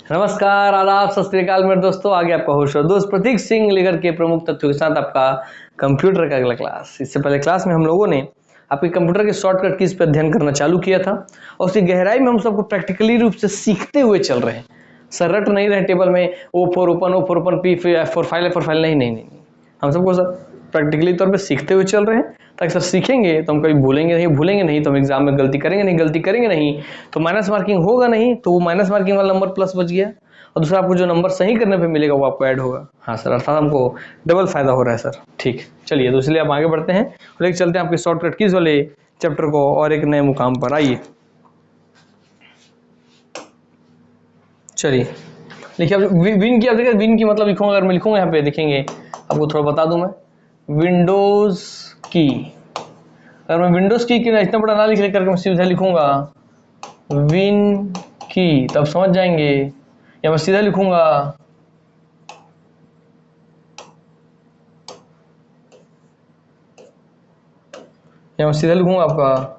नमस्कार, आदाब, सत श्री अकाल मेरे दोस्तों। आगे आपका होस्ट और दोस्त प्रतीक सिंह लेकर के प्रमुख तथ्यों के साथ आपका कंप्यूटर का अगला क्लास। इससे पहले क्लास में हम लोगों ने आपके कंप्यूटर के शॉर्टकट कीज पर अध्ययन करना चालू किया था और उसकी गहराई में हम सबको प्रैक्टिकली रूप से सीखते हुए चल रहे हैं। सर रट नहीं रहे टेबल में O4 open P F4 file नहीं। हम सबको सर प्रैक्टिकली तौर पे सीखते हुए चल रहे हैं ताकि सर सीखेंगे तो हम कभी भूलेंगे नहीं तो हम एग्जाम में गलती करेंगे नहीं तो माइनस मार्किंग होगा नहीं, तो वो माइनस मार्किंग वाला नंबर प्लस बच गया और दूसरा आपको जो नंबर सही करने पे मिलेगा वो आपको ऐड होगा। हाँ सर, अर्थात हमको डबल फायदा हो रहा है सर। ठीक, चलिए तो इसलिए आप आगे बढ़ते हैं और लेकर चलते हैं आपके शॉर्टकट कीज वाले चैप्टर को और एक नए मुकाम पर। आइए चलिए लिखिए। विन की आप देखिए, विन की मतलब लिखूंगा, अगर मैं लिखूंगा यहाँ पे देखेंगे आपको थोड़ा बता दूं मैं। विंडोज की, अगर मैं विंडोज की इतना बड़ा ना लिख करके मैं सीधा लिखूंगा विन की, तब समझ जाएंगे। या मैं सीधा लिखूंगा आपका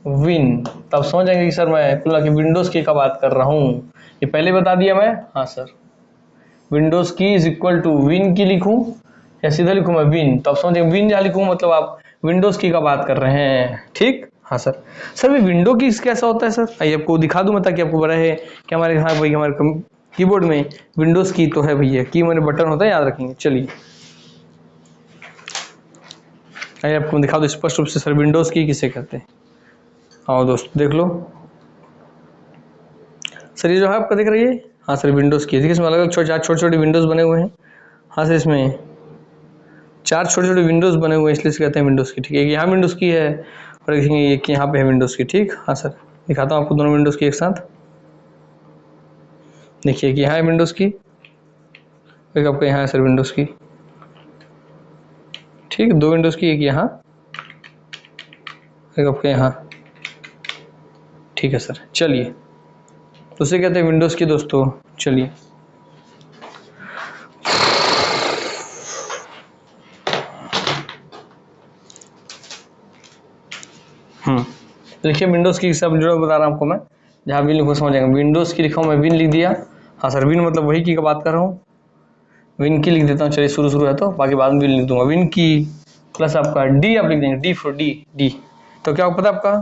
विन, तब समझ जाएंगे कि सर मैं खुला कि विंडोज की का बात कर रहा हूं। ये पहले बता दिया मैं। हाँ सर, विंडोज की इज इक्वल टू विन की लिखूं या सीधा लिखूं मैं विन, तब समझ जाएंगे। विन जहां लिखूं मतलब आप विंडोज की का बात कर रहे हैं। ठीक, हाँ सर। सर ये विंडो की कैसा होता है सर, आइए आपको दिखा दूं मैं ताकि आपको बड़ा है कि हमारे यहाँ भाई हमारे कीबोर्ड में विंडोज की तो है भैया, की मैंने बटन होता है, याद रखेंगे। चलिए आइए आपको दिखा दो स्पष्ट रूप से सर विंडोज की किसे कहते हैं। आओ दोस्त देख लो सर, ये जो है आपका दिख रही है। हाँ सर, विंडोज की। देखिए इसमें अलग अलग छोटे छोटे विंडोज बने हुए हैं। हाँ सर, इसमें 4 छोटे छोटे विंडोज बने हुए हैं, इसलिए इसे कहते हैं विंडोज की। ठीक है, यहाँ विंडोज की है और देखेंगे ये कि यहाँ पे है विंडोज की। ठीक, हाँ सर, दिखाता हूँ आपको दोनों विंडोज की एक साथ। देखिए कि यहाँ है विंडोज की, एक आपका यहाँ है सर विंडोज की। ठीक, 2 विंडोज की, एक यहाँ एक आपके यहाँ। ठीक है सर, चलिए तो उसे कहते हैं विंडोज की दोस्तों। चलिए देखिए विंडोज की सब जो बता रहा हूँ आपको मैं, जहाँ विन लिखो समझ जाएंगे। विंडोज की लिखा हूँ मैं, विन लिख दिया। हाँ सर, विन मतलब वही की का बात कर रहा हूँ, विन की लिख देता हूँ। चलिए शुरू है तो बाकी बाद में विन लिख दूंगा। विन की प्लस आपका डी आप लिख देंगे, डी फॉर डी। तो क्या पता आपका,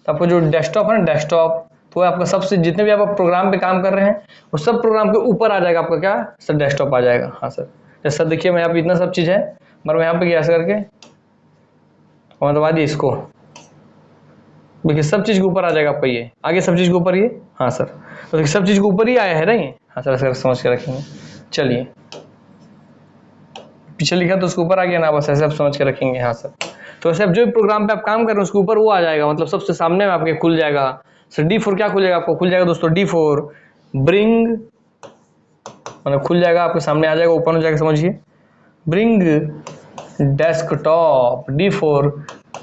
तो आपको जो डेस्कटॉप है ना, डेस्कटॉप तो आपका सबसे जितने भी आप प्रोग्राम पे काम कर रहे हैं वो सब प्रोग्राम के ऊपर आ जाएगा आपका क्या सर, डेस्कटॉप आ जाएगा। हाँ सर, जैसे सर देखिए मैं यहाँ पे इतना सब चीज़ है, मगर मैं यहाँ पे ऐसे करके और दबा दिए इसको, देखिए सब चीज़ के ऊपर आ जाएगा आपका ये, आगे सब चीज़ के ऊपर ये। हाँ सर, तो देखिए सब चीज़ के ऊपर ही आया है ना ये। हाँ सर, ऐसे समझ के रखेंगे। चलिए पीछे लिखा तो उसके ऊपर आ गया ना, बस ऐसे आप समझ के रखेंगे। हाँ सर, तो ऐसे अब जो प्रोग्राम पे आप काम कर रहे हैं उसके ऊपर वो आ जाएगा, मतलब सबसे सामने में आपके खुल जाएगा। सर D4 क्या खुलेगा आपको, खुल जाएगा दोस्तों D4 ब्रिंग, मतलब खुल जाएगा आपके सामने आ जाएगा, ओपन हो जाएगा। समझिए bring desktop, D4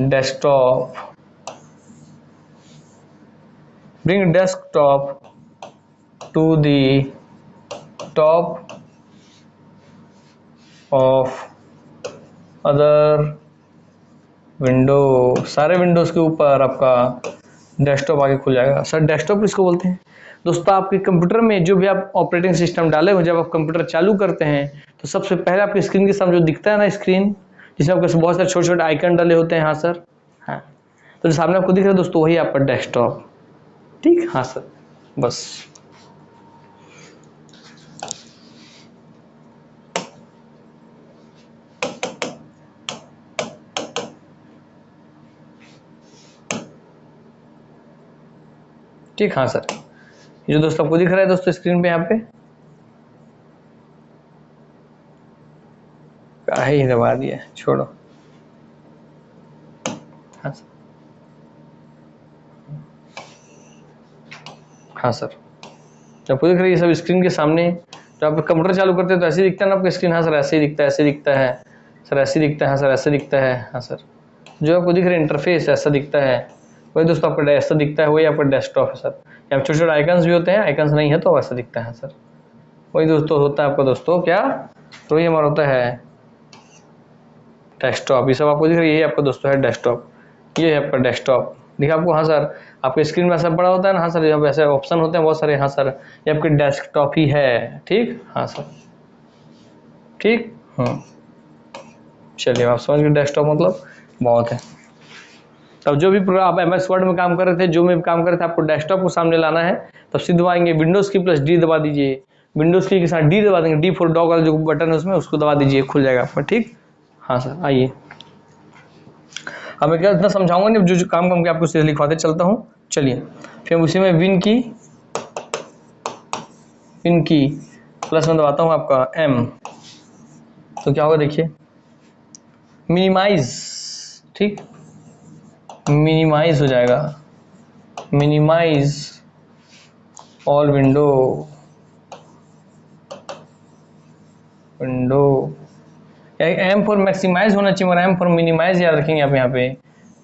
desktop, bring desktop to the top of other window, सारे विंडोज के ऊपर आपका डेस्कटॉप आगे खुल जाएगा। सर डेस्कटॉप किसको बोलते हैं दोस्तों, आपके कंप्यूटर में जो भी आप ऑपरेटिंग सिस्टम डाले हो, जब आप कंप्यूटर चालू करते हैं तो सबसे पहले आपकी स्क्रीन के सामने जो दिखता है ना स्क्रीन, जिसमें आपके बहुत सारे छोटे छोटे आइकन डाले होते हैं। हाँ सर, हाँ तो जो सामने आपको दिख रहा है दोस्तों वही आपका डेस्कटॉप। ठीक, हाँ सर, बस ठीक। हाँ सर, ये जो दोस्तों आपको दिख रहा है दोस्तों स्क्रीन पे, यहाँ पे काहे ही दबा दिया, छोड़ो। हाँ सर, हाँ सर, जब आपको दिख रही है सब स्क्रीन के सामने, जब आप कंप्यूटर चालू करते हैं तो ऐसे ही दिखता है ना आपका स्क्रीन। हाँ सर, ऐसे ही दिखता है, ऐसे दिखता है सर, ऐसे दिखता है। हाँ सर, ऐसे दिखता है। हाँ सर, जो आपको दिख रहा है इंटरफेस ऐसा दिखता है, वही दोस्तों आपका ऐसा दिखता है, वही आपका डेस्कटॉप है सर। यहाँ छोटे छोटे आइकन्स भी होते हैं, आइकन्स नहीं है तो ऐसा दिखता है सर, वही दोस्तों होता है आपका दोस्तों क्या, तो ये हमारा होता है डेस्कटॉप। ये सब आपको दिख रही है, ये आपका दोस्तों है डेस्कटॉप, ये है आपका डेस्कटॉप, दिखा आपको। हाँ सर, आपके स्क्रीन में ऐसा बड़ा होता है ना, हाँ सर, यहाँ पे ऐसे ऑप्शन होते हैं बहुत सारे, हाँ सर, ये आपके डेस्कटॉप ही है, ठीक, हाँ सर, ठीक, चलिए आप समझ गए डेस्कटॉप मतलब बहुत है। तब जो भी प्रोग्राम आप MS वर्ड में काम कर रहे थे, जो में काम कर रहे थे, आपको डेस्कटॉप को सामने लाना है, तब सीधे दबाएंगे विंडोज की प्लस डी दबा दीजिए, विंडोज की के साथ डी दबा देंगे, डी फॉर डॉग वाला जो बटन है उसमें, उसको दबा दीजिए, खुल जाएगा आपका, ठीक, हाँ सर। आइए अब मैं क्या इतना समझाऊंगा नहीं, जो जो काम करके आपको सीधे लिखवाते चलता हूँ। चलिए फिर उसी में विन की प्लस में दबाता हूँ आपका M, तो क्या होगा देखिए, मिनिमाइज, ठीक, मिनिमाइज हो जाएगा, minimize all window M for maximize होना चाहिए, मगर M फॉर मिनिमाइज याद रखेंगे आप यहाँ पे,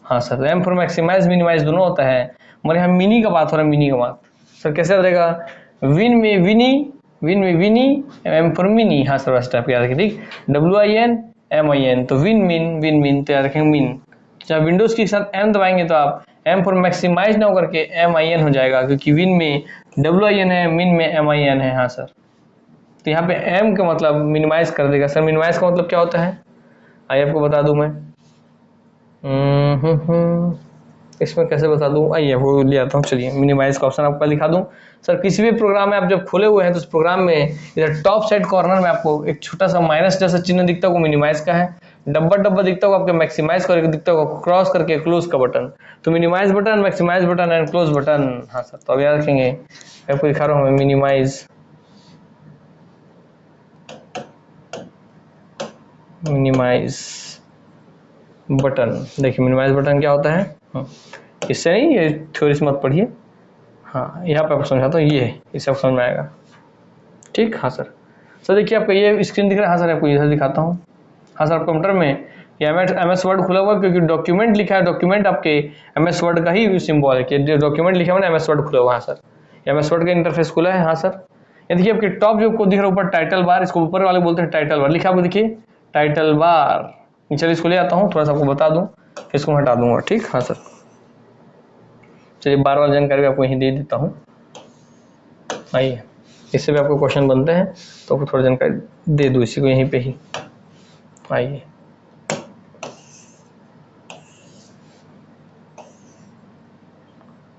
हाँ sir, M for maximize minimize दोनों होता है, मगर यहाँ मिनी का बात हो रहा है, मिनी का बात सर कैसे याद रहेगा, विन में विनी, M फॉर मिनी, हाँ सर, बस टाइप याद रखें, ठीक, WIN MIN, तो विन तो याद रखेंगे मिन, जब विंडोज के साथ M दबाएंगे तो आप M फॉर मैक्सिमाइज ना होकर के MIN हो जाएगा, क्योंकि विन में WIN है, मिन में MIN है, हाँ सर, तो यहाँ पे M का मतलब मिनिमाइज कर देगा। सर मिनिमाइज का मतलब क्या होता है, आइए आपको बता दूं मैं, इसमें कैसे बता दूं, आइए वो ले आता हूँ, चलिए मिनिमाइज का ऑप्शन आपको दिखा दूं। सर किसी भी प्रोग्राम में आप जब खोले हुए हैं तो उस प्रोग्राम में इधर टॉप साइड कॉर्नर में आपको एक छोटा सा माइनस जैसा चिन्ह दिखता है, वो मिनिमाइज का है, डब्बा दिखता होगा आपके मैक्सिमाइज करके दिखता होगा, क्रॉस करके क्लोज का बटन, तो minimize button, maximize button and close button, हाँ सर, तो अब याद रखेंगे, आपको दिखा रहा हूँ मिनिमाइज बटन, देखिए मिनिमाइज बटन क्या होता है, इससे नहीं, ये थ्योरी से मत पढ़िए, हाँ यहाँ पे आपको समझाता हूँ, ये है, इससे आपको समझ में आएगा, ठीक, हाँ सर। सर देखिए आपका ये स्क्रीन दिख रहा है, हाँ सर, आपको इधर दिखाता हूँ, हाँ सर, कंप्यूटर में ये MS वर्ड खुला हुआ है, क्योंकि डॉक्यूमेंट लिखा है, डॉक्यूमेंट आपके MS वर्ड का ही सिंबल है कि डॉक्यूमेंट लिखा हुआ है, MS वर्ड खुला हुआ है, हाँ सर, MS वर्ड का इंटरफेस खुला है, हाँ सर। ये देखिए आपके टॉप जो आपको दिख रहा है ऊपर टाइटल बार, इसको ऊपर वाले बोलते हैं टाइटल बार, लिखा आपको देखिए टाइटल बार, चलिए इसको ले आता हूँ, थोड़ा सा आपको बता दूँ, फिर इसको हटा दूंगा, ठीक, हाँ सर। चलिए बार बार जानकारी आपको यहीं दे देता हूँ, आइए इससे भी आपको क्वेश्चन बनते हैं, तो आपको थोड़ी जानकारी दे दूँ इसी को यहीं पे ही, आइए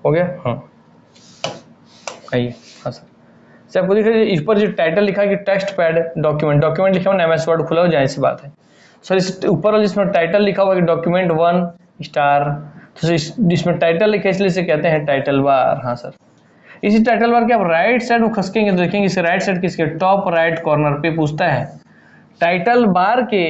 हो गया, हाँ आइए, हाँ सर, आपको दिख रहा है इस पर जो टाइटल लिखा है कि टेक्स्ट पैड डॉक्यूमेंट लिखा हुआ है, MS वर्ड खुला हो जाए, ऐसी बात है सर। इस ऊपर वाले जिसमें टाइटल लिखा हुआ है कि डॉक्यूमेंट 1 स्टार, तो जिसमें टाइटल लिखा है इसलिए इसे कहते हैं टाइटल बार, हाँ सर। इसी टाइटल बार के आप राइट साइड को खसकेंगे तो देखेंगे इसे राइट साइड किसके टॉप राइट कॉर्नर पे पूछता है, टाइटल बार के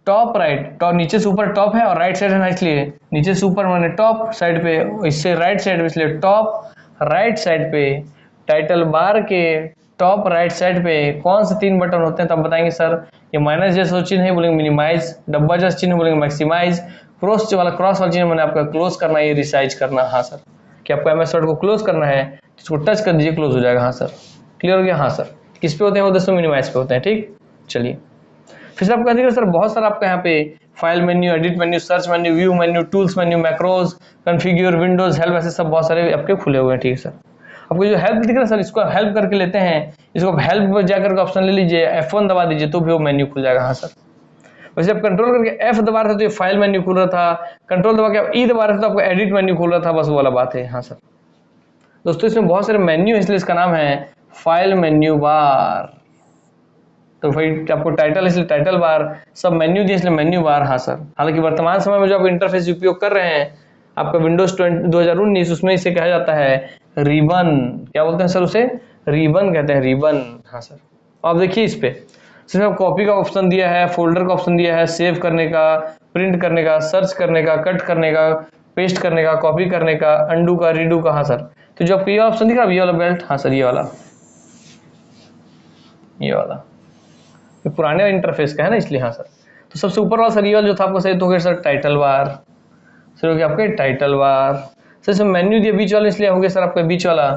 टॉप राइट, टॉप नीचे से ऊपर टॉप है और राइट साइड है ना, इसलिए नीचे से ऊपर मैंने टॉप साइड पे, इससे राइट साइड पे, इसलिए टॉप राइट साइड पे, टाइटल बार के टॉप राइट साइड पे कौन से 3 बटन होते हैं, तब बताएंगे सर, ये माइनस जैसा चिन्ह है बोलेंगे मिनिमाइज, डब्बा जैसा चिन्ह बोलेंगे मैक्सिमाइज, क्रॉस वाला चिन्ह मैंने आपका क्लोज करना है, ये रिसाइज करना, हाँ सर, कि आपको MS वर्ड को क्लोज करना है, इसको टच कर दीजिए, क्लोज हो जाएगा, हाँ सर, क्लियर हो गया, हाँ सर। किस पे होते हैं वो दोस्तों, मिनिमाइज पे होते हैं, ठीक, चलिए फिर से आपको देखिए सर बहुत सारा आपका यहाँ पे file menu, edit menu, search menu, view menu, tools menu, macros, configure, Windows help, ऐसे सब बहुत सारे आपके खुले हुए हैं, ठीक है सर। आपको जो हेल्प दिख रहा है सर, इसको हेल्प करके लेते हैं, इसको हेल्प में जाकर ऑप्शन ले लीजिए, F1 दबा दीजिए तो भी वो मेन्यू खुल जाएगा, हाँ सर। वैसे आप कंट्रोल करके F दबा रहे थे तो ये फाइल मेन्यू खुल रहा था, कंट्रोल दबा के आप E दबा रहे थे तो आपको एडिट मेन्यू खुल रहा था, बस वो वाला बात है, हाँ सर। दोस्तों इसमें बहुत सारे मेन्यू है, इसलिए इसका नाम है फाइल मेन्यू बार, तो भाई आपको टाइटल इसलिए टाइटल बार, सब मेन्यू दिए इसलिए मेन्यू बार, हाँ सर। हालांकि वर्तमान समय में जो आप इंटरफेस उपयोग कर रहे हैं आपका विंडोज 2019, उसमें इसे कहा जाता है रिबन, क्या बोलते हैं सर उसे, रिबन कहते हैं, रिबन, हाँ सर। आप देखिए इस पे सिर्फ कॉपी का ऑप्शन दिया है, फोल्डर का ऑप्शन दिया है, सेव करने का, प्रिंट करने का, सर्च करने का, कट करने का, पेस्ट करने का, कॉपी करने का, अंडू का, रीडू का, हाँ सर। तो जो आपको ये ऑप्शन दिख रहा है ये वाला बेल्ट, हाँ सर, ये वाला ये पुराने इंटरफेस का है ना, इसलिए हाँ सर। तो सबसे ऊपर वाला सर ये वाला जो था आपको सही तो हो गया सर टाइटल बार, सर हो गया आपके टाइटल बार, सर इसमें मेन्यू दिया बीच वाला इसलिए हो गया सर आपका बीच वाला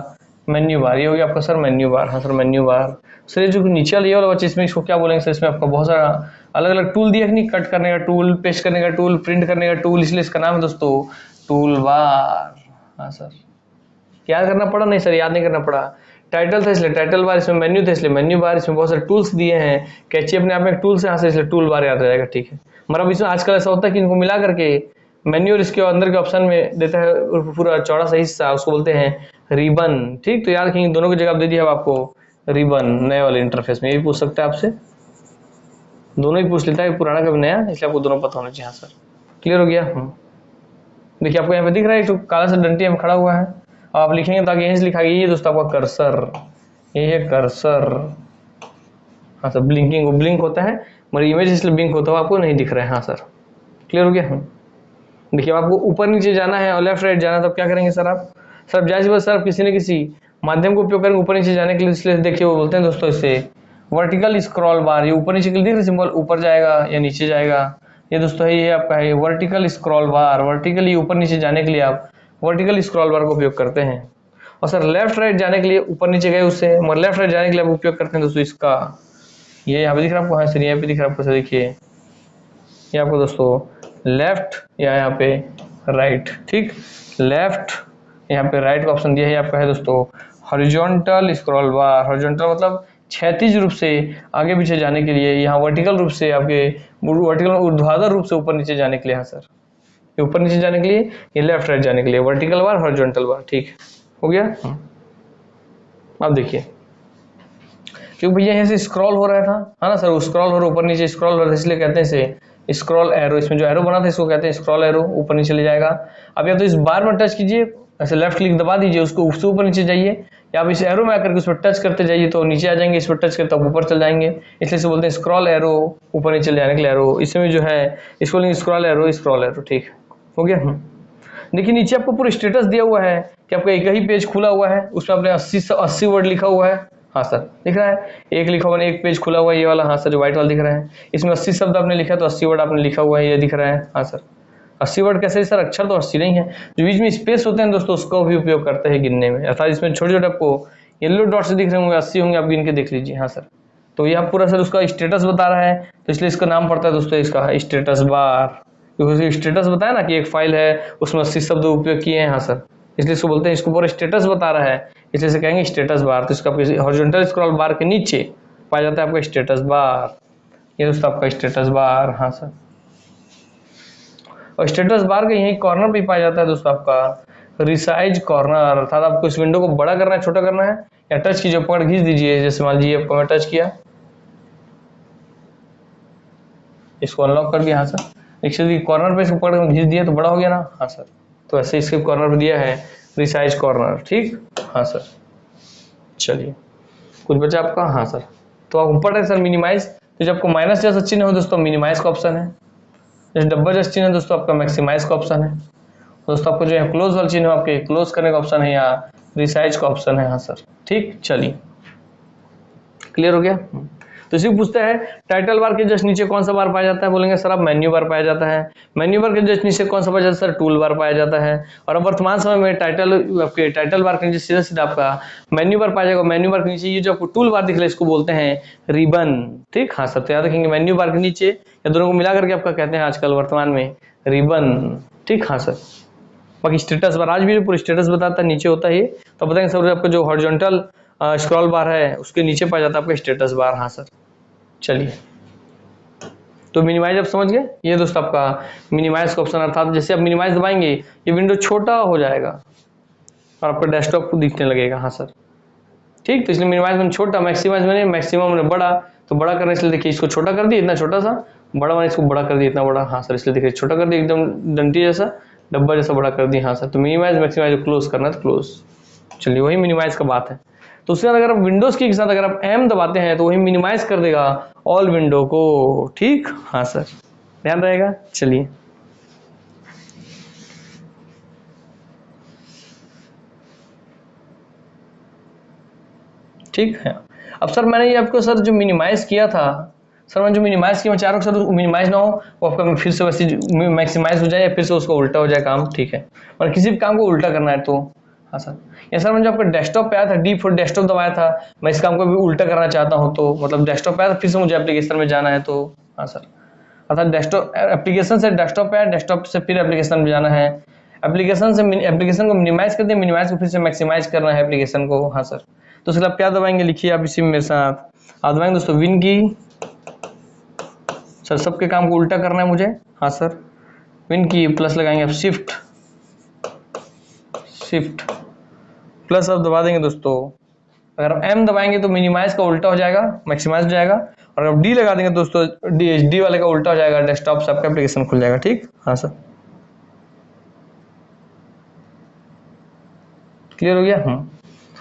मेन्यू बार, ये हो गया आपका सर मेन्यू बार, हाँ सर मेन्यू बार। सर ये जो नीचे वाला ये वाला बच्चे इसमें इसको क्या बोलेंगे सर, इसमें आपका बहुत सारा अलग अलग टूल दिया है नहीं, कट करने का टूल, पेस्ट करने का टूल, प्रिंट करने का टूल, इसलिए इसका नाम है दोस्तों टूल बार, हाँ सर, याद करना पड़ा? नहीं सर, याद नहीं करना पड़ा। टाइटल था इसलिए टाइटल बार, इसमें मेन्यू था इसलिए मेन्यू बार, इसमें बहुत सारे टूल्स दिए हैं। कैची अपने आप में एक टूल्स है, यहाँ से इसलिए टूल बार याद रहेगा। ठीक है, मतलब इसमें आजकल ऐसा होता है कि इनको मिला करके मेन्यू और इसके अंदर के ऑप्शन में देता है पूरा चौड़ा सा हिस्सा, उसको बोलते हैं रिबन। ठीक, तो याद रखेंगे दोनों की जगह दे दिया है आपको रिबन नए वाले इंटरफेस में। ये भी पूछ सकता है आपसे, दोनों ही पूछ लेता है, पुराना कभी नया, इसलिए आपको दोनों पता होना चाहिए। हाँ सर, क्लियर हो गया? देखिए आपको यहाँ पे दिख रहा है तो काला सा डंटी में खड़ा हुआ है। अब आप लिखेंगे तो आगे यहीं से लिखा गया, ये दोस्तों आपका कर्सर, ये है कर्सर। हाँ सर, ब्लिंकिंग, वो ब्लिंक होता है, मगर इमेज इसलिए ब्लिंक होता है आपको नहीं दिख रहा है। हाँ सर, क्लियर हो गया? देखिए आपको ऊपर नीचे जाना है और लेफ्ट राइट जाना है, तब क्या करेंगे सर आप? सर जाहिर बात सर, किसी न किसी माध्यम का उपयोग करेंगे ऊपर नीचे जाने के लिए, इसलिए देखिए वो बोलते हैं दोस्तों इसे वर्टिकल स्क्रॉल बार। ये ऊपर नीचे के लिए दिख रहा है सिंबल, ऊपर जाएगा या नीचे जाएगा। ये दोस्तों है, ये आपका है वर्टिकल स्क्रॉल बार। वर्टिकली ऊपर नीचे जाने के लिए आप वर्टिकल स्क्रॉल बार का उपयोग करते हैं। और सर लेफ्ट राइट जाने के लिए ऊपर नीचे गए उससे, मगर लेफ्ट राइट जाने के लिए आप उपयोग करते हैं दोस्तों इसका, ये यहाँ पे दिख रहा है आपको। हाँ सर, यहाँ पे दिख रहा है आपको सर, देखिए ये आपको दोस्तों लेफ्ट या यहाँ पे राइट। ठीक, लेफ्ट यहाँ पे राइट का ऑप्शन दिया है आपका है दोस्तों हॉरिजॉन्टल स्क्रॉल बार। हॉरिजॉन्टल मतलब क्षैतिज रूप से आगे पीछे जाने के लिए, यहाँ वर्टिकल रूप से आपके वर्टिकल ऊर्ध्वाधर रूप से ऊपर नीचे जाने के लिए। हाँ सर, ये ऊपर नीचे जाने के लिए, ये लेफ्ट राइट जाने के लिए वर्टिकल बार हॉरिजॉन्टल बार। ठीक हो गया? अब देखिए, क्योंकि भैया यहाँ से स्क्रॉल हो रहा था, है ना सर, वो स्क्रॉल हो रहा ऊपर नीचे स्क्रॉल हो रहा था, इसलिए कहते हैं इसे स्क्रॉल एरो। इसमें जो एरो बना था इसको कहते हैं स्क्रॉल एरो, ऊपर नीचे ले जाएगा। अब या तो इस बार में टच कीजिए, ऐसे लेफ्ट क्लिक दबा दीजिए, उसको उससे ऊपर नीचे जाइए, या आप इस एरो में आकर के उस पर टच करते जाइए तो नीचे आ जाएंगे, इस पर टच करते तो ऊपर चल जाएंगे, इसलिए से बोलते हैं स्क्रॉल एरो, ऊपर नीचे ले जाने के लिए एरो। इसमें जो है इसको लेंगे स्क्रॉल एरो, स्क्रॉल एरो। ठीक हो गया? देखिए नीचे आपको पूरा स्टेटस दिया हुआ है कि आपका एक ही पेज खुला हुआ है, उसमें आपने 80 वर्ड लिखा हुआ है। हाँ सर, दिख रहा है, एक लिखा हुआ है, एक पेज खुला हुआ है, ये वाला। हाँ सर, जो व्हाइट वाला दिख रहा है, इसमें 80 शब्द आपने लिखा, तो 80 वर्ड आपने लिखा हुआ है, ये दिख रहा है। हाँ सर, 80 वर्ड कैसे सर? अक्षर तो 80 नहीं है, जो बीच में स्पेस होते हैं दोस्तों उसका भी उपयोग करते हैं गिनने में। अर्थात इसमें छोटे छोटे आपको येलो डॉट से दिख रहे होंगे, 80 होंगे, आप गिन के देख लीजिए। हाँ सर, तो यह पूरा सर उसका स्टेटस बता रहा है, तो इसलिए इसका नाम पड़ता है दोस्तों इसका स्टेटस बार, क्योंकि स्टेटस बताया ना कि एक फाइल है उसमें 80 शब्द उपयोग किए हैं। हाँ सर, इसलिए इसको बोलते हैं, इसको पूरा स्टेटस बता रहा है, इसलिए से कहेंगे स्टेटस बार। तो इसका हॉरिजॉन्टल स्क्रॉल बार के नीचे पाया जाता है आपका स्टेटस बार, ये दोस्तों आपका स्टेटस बार। हाँ सर, और स्टेटस बार के यही कॉर्नर पे पाया जाता है दोस्तों आपका रिसाइज कॉर्नर। अर्थात आपको इस विंडो को बड़ा करना है, छोटा करना है, या टच कीजिए, पकड़ खींच दीजिए, जैसे मान लीजिए आपको मैं टच किया, इसको अनलॉक कर दिया। हाँ सर, एक कॉर्नर पे इसको पकड़ खींच दिया तो बड़ा हो गया ना। हाँ सर, तो ऐसे इसके कॉर्नर पे दिया है रिसाइज कॉर्नर। ठीक, हाँ सर, चलिए कुछ बचा आपका। हाँ सर, तो आप ऊपर है सर मिनिमाइज, तो जब आपको माइनस जैसा चिन्ह हो दोस्तों मिनिमाइज का ऑप्शन है, जैसे डब्बा जैसा चिन्ह है दोस्तों आपका मैक्सिमाइज का ऑप्शन है। दोस्तों आपको जो है क्लोज वाला चिन्ह आपके क्लोज करने का ऑप्शन है, या रिसाइज का ऑप्शन है। हाँ सर, ठीक, चलिए क्लियर हो गया? तो इसी पूछता है टाइटल बार के जस्ट नीचे कौन सा बार पाया जाता है? बोलेंगे सर आप मेन्यू बार पाया जाता है। मेन्यू बार के जस्ट नीचे कौन सा पाया जाता है? सर टूल बार पाया जाता है। और अब वर्तमान समय में आपके टाइटल बार के नीचे सीधा सीधा आपका मेन्यू बार पाया जाएगा। मेन्यू बार के नीचे ये जो आपको टूल बार दिख रहा है इसको बोलते हैं रिबन। ठीक, हाँ सर, तो याद रखेंगे मेन्यू बार के नीचे या दोनों को मिला करके आपका कहते हैं आजकल वर्तमान में रिबन। ठीक, हाँ सर, बाकी स्टेटस बार आज भी पूरा स्टेटस बताता है, नीचे होता है ये, तो बताएंगे सर आपका जो हॉरिजॉन्टल स्क्रॉल बार है उसके नीचे पाया जाता है आपका स्टेटस बार। हाँ सर, चलिए तो मिनिमाइज आप समझ गए, ये दोस्तों आपका मिनिमाइज का ऑप्शन। अर्थात जैसे आप मिनिमाइज दबाएंगे ये विंडो छोटा हो जाएगा और आपका डेस्कटॉप को दिखने लगेगा। हाँ सर, ठीक, तो इसलिए मिनिमाइज मैंने छोटा, मैक्सिमाइज मैंने मैक्सिमम मैंने बड़ा, तो बड़ा करने से देखिए इसको छोटा कर दिया इतना छोटा सा, बड़ा मैंने इसको बड़ा कर दिया इतना बड़ा। हाँ सर, इसलिए देखिए छोटा कर दिया एकदम डंटी जैसा, डब्बा जैसा बड़ा कर दिया। हाँ सर, तो मिनिमाइज मैक्सिमाइज क्लोज करना है तो क्लोज। चलिए वही मिनिमाइज का बात है। तो उसके बाद अगर आप विंडोज की के साथ अगर आप एम दबाते हैं तो वही मिनिमाइज कर देगा ऑल विंडो को। ठीक, हाँ सर, ध्यान रहेगा। चलिए ठीक है। अब सर मैंने ये आपको सर जो मिनिमाइज किया था, सर मैंने जो मिनिमाइज किया मैं चाह रहा हूँ सर मिनिमाइज ना हो, वो आपका फिर से वैसे मैक्सिमाइज हो जाए या फिर से उसको उल्टा हो जाए काम। ठीक है, और किसी भी काम को उल्टा करना है तो हाँ सर, या सर मैंने जो आपका डेस्कटॉप पे आया था डी फॉर डेस्कटॉप दबाया था, मैं इस काम को भी उल्टा करना चाहता हूँ तो मतलब डेस्कटॉप पे आया था फिर से मुझे एप्लीकेशन में जाना है तो हाँ सर, अर्थात डेस्कटॉप एप्लीकेशन से डेस्कटॉप पे आया, डेस्कटॉप से फिर एप्लीकेशन में जाना है, एप्लीकेशन से एप्लीकेशन को मिनिमाइज कर दिया, मिनिमाइज को फिर से मैक्सिमाइज करना है एप्लीकेशन को। हाँ सर, तो उसके लिए आप क्या दबाएंगे, लिखिए आप इसी में मेरे साथ। आप दबाएंगे दोस्तों विन की। सर सबके काम को उल्टा करना है मुझे। हाँ सर, विन की प्लस लगाएंगे आप शिफ्ट, शिफ्ट प्लस अब दबा देंगे दोस्तों। अगर आप एम दबाएंगे तो मिनिमाइज का उल्टा हो जाएगा, मैक्सिमाइज हो जाएगा। और अगर डी लगा देंगे दोस्तों, डी वाले का उल्टा हो जाएगा, डेस्कटॉप से आपका एप्लीकेशन खुल जाएगा। ठीक, हाँ सर, क्लियर हो गया।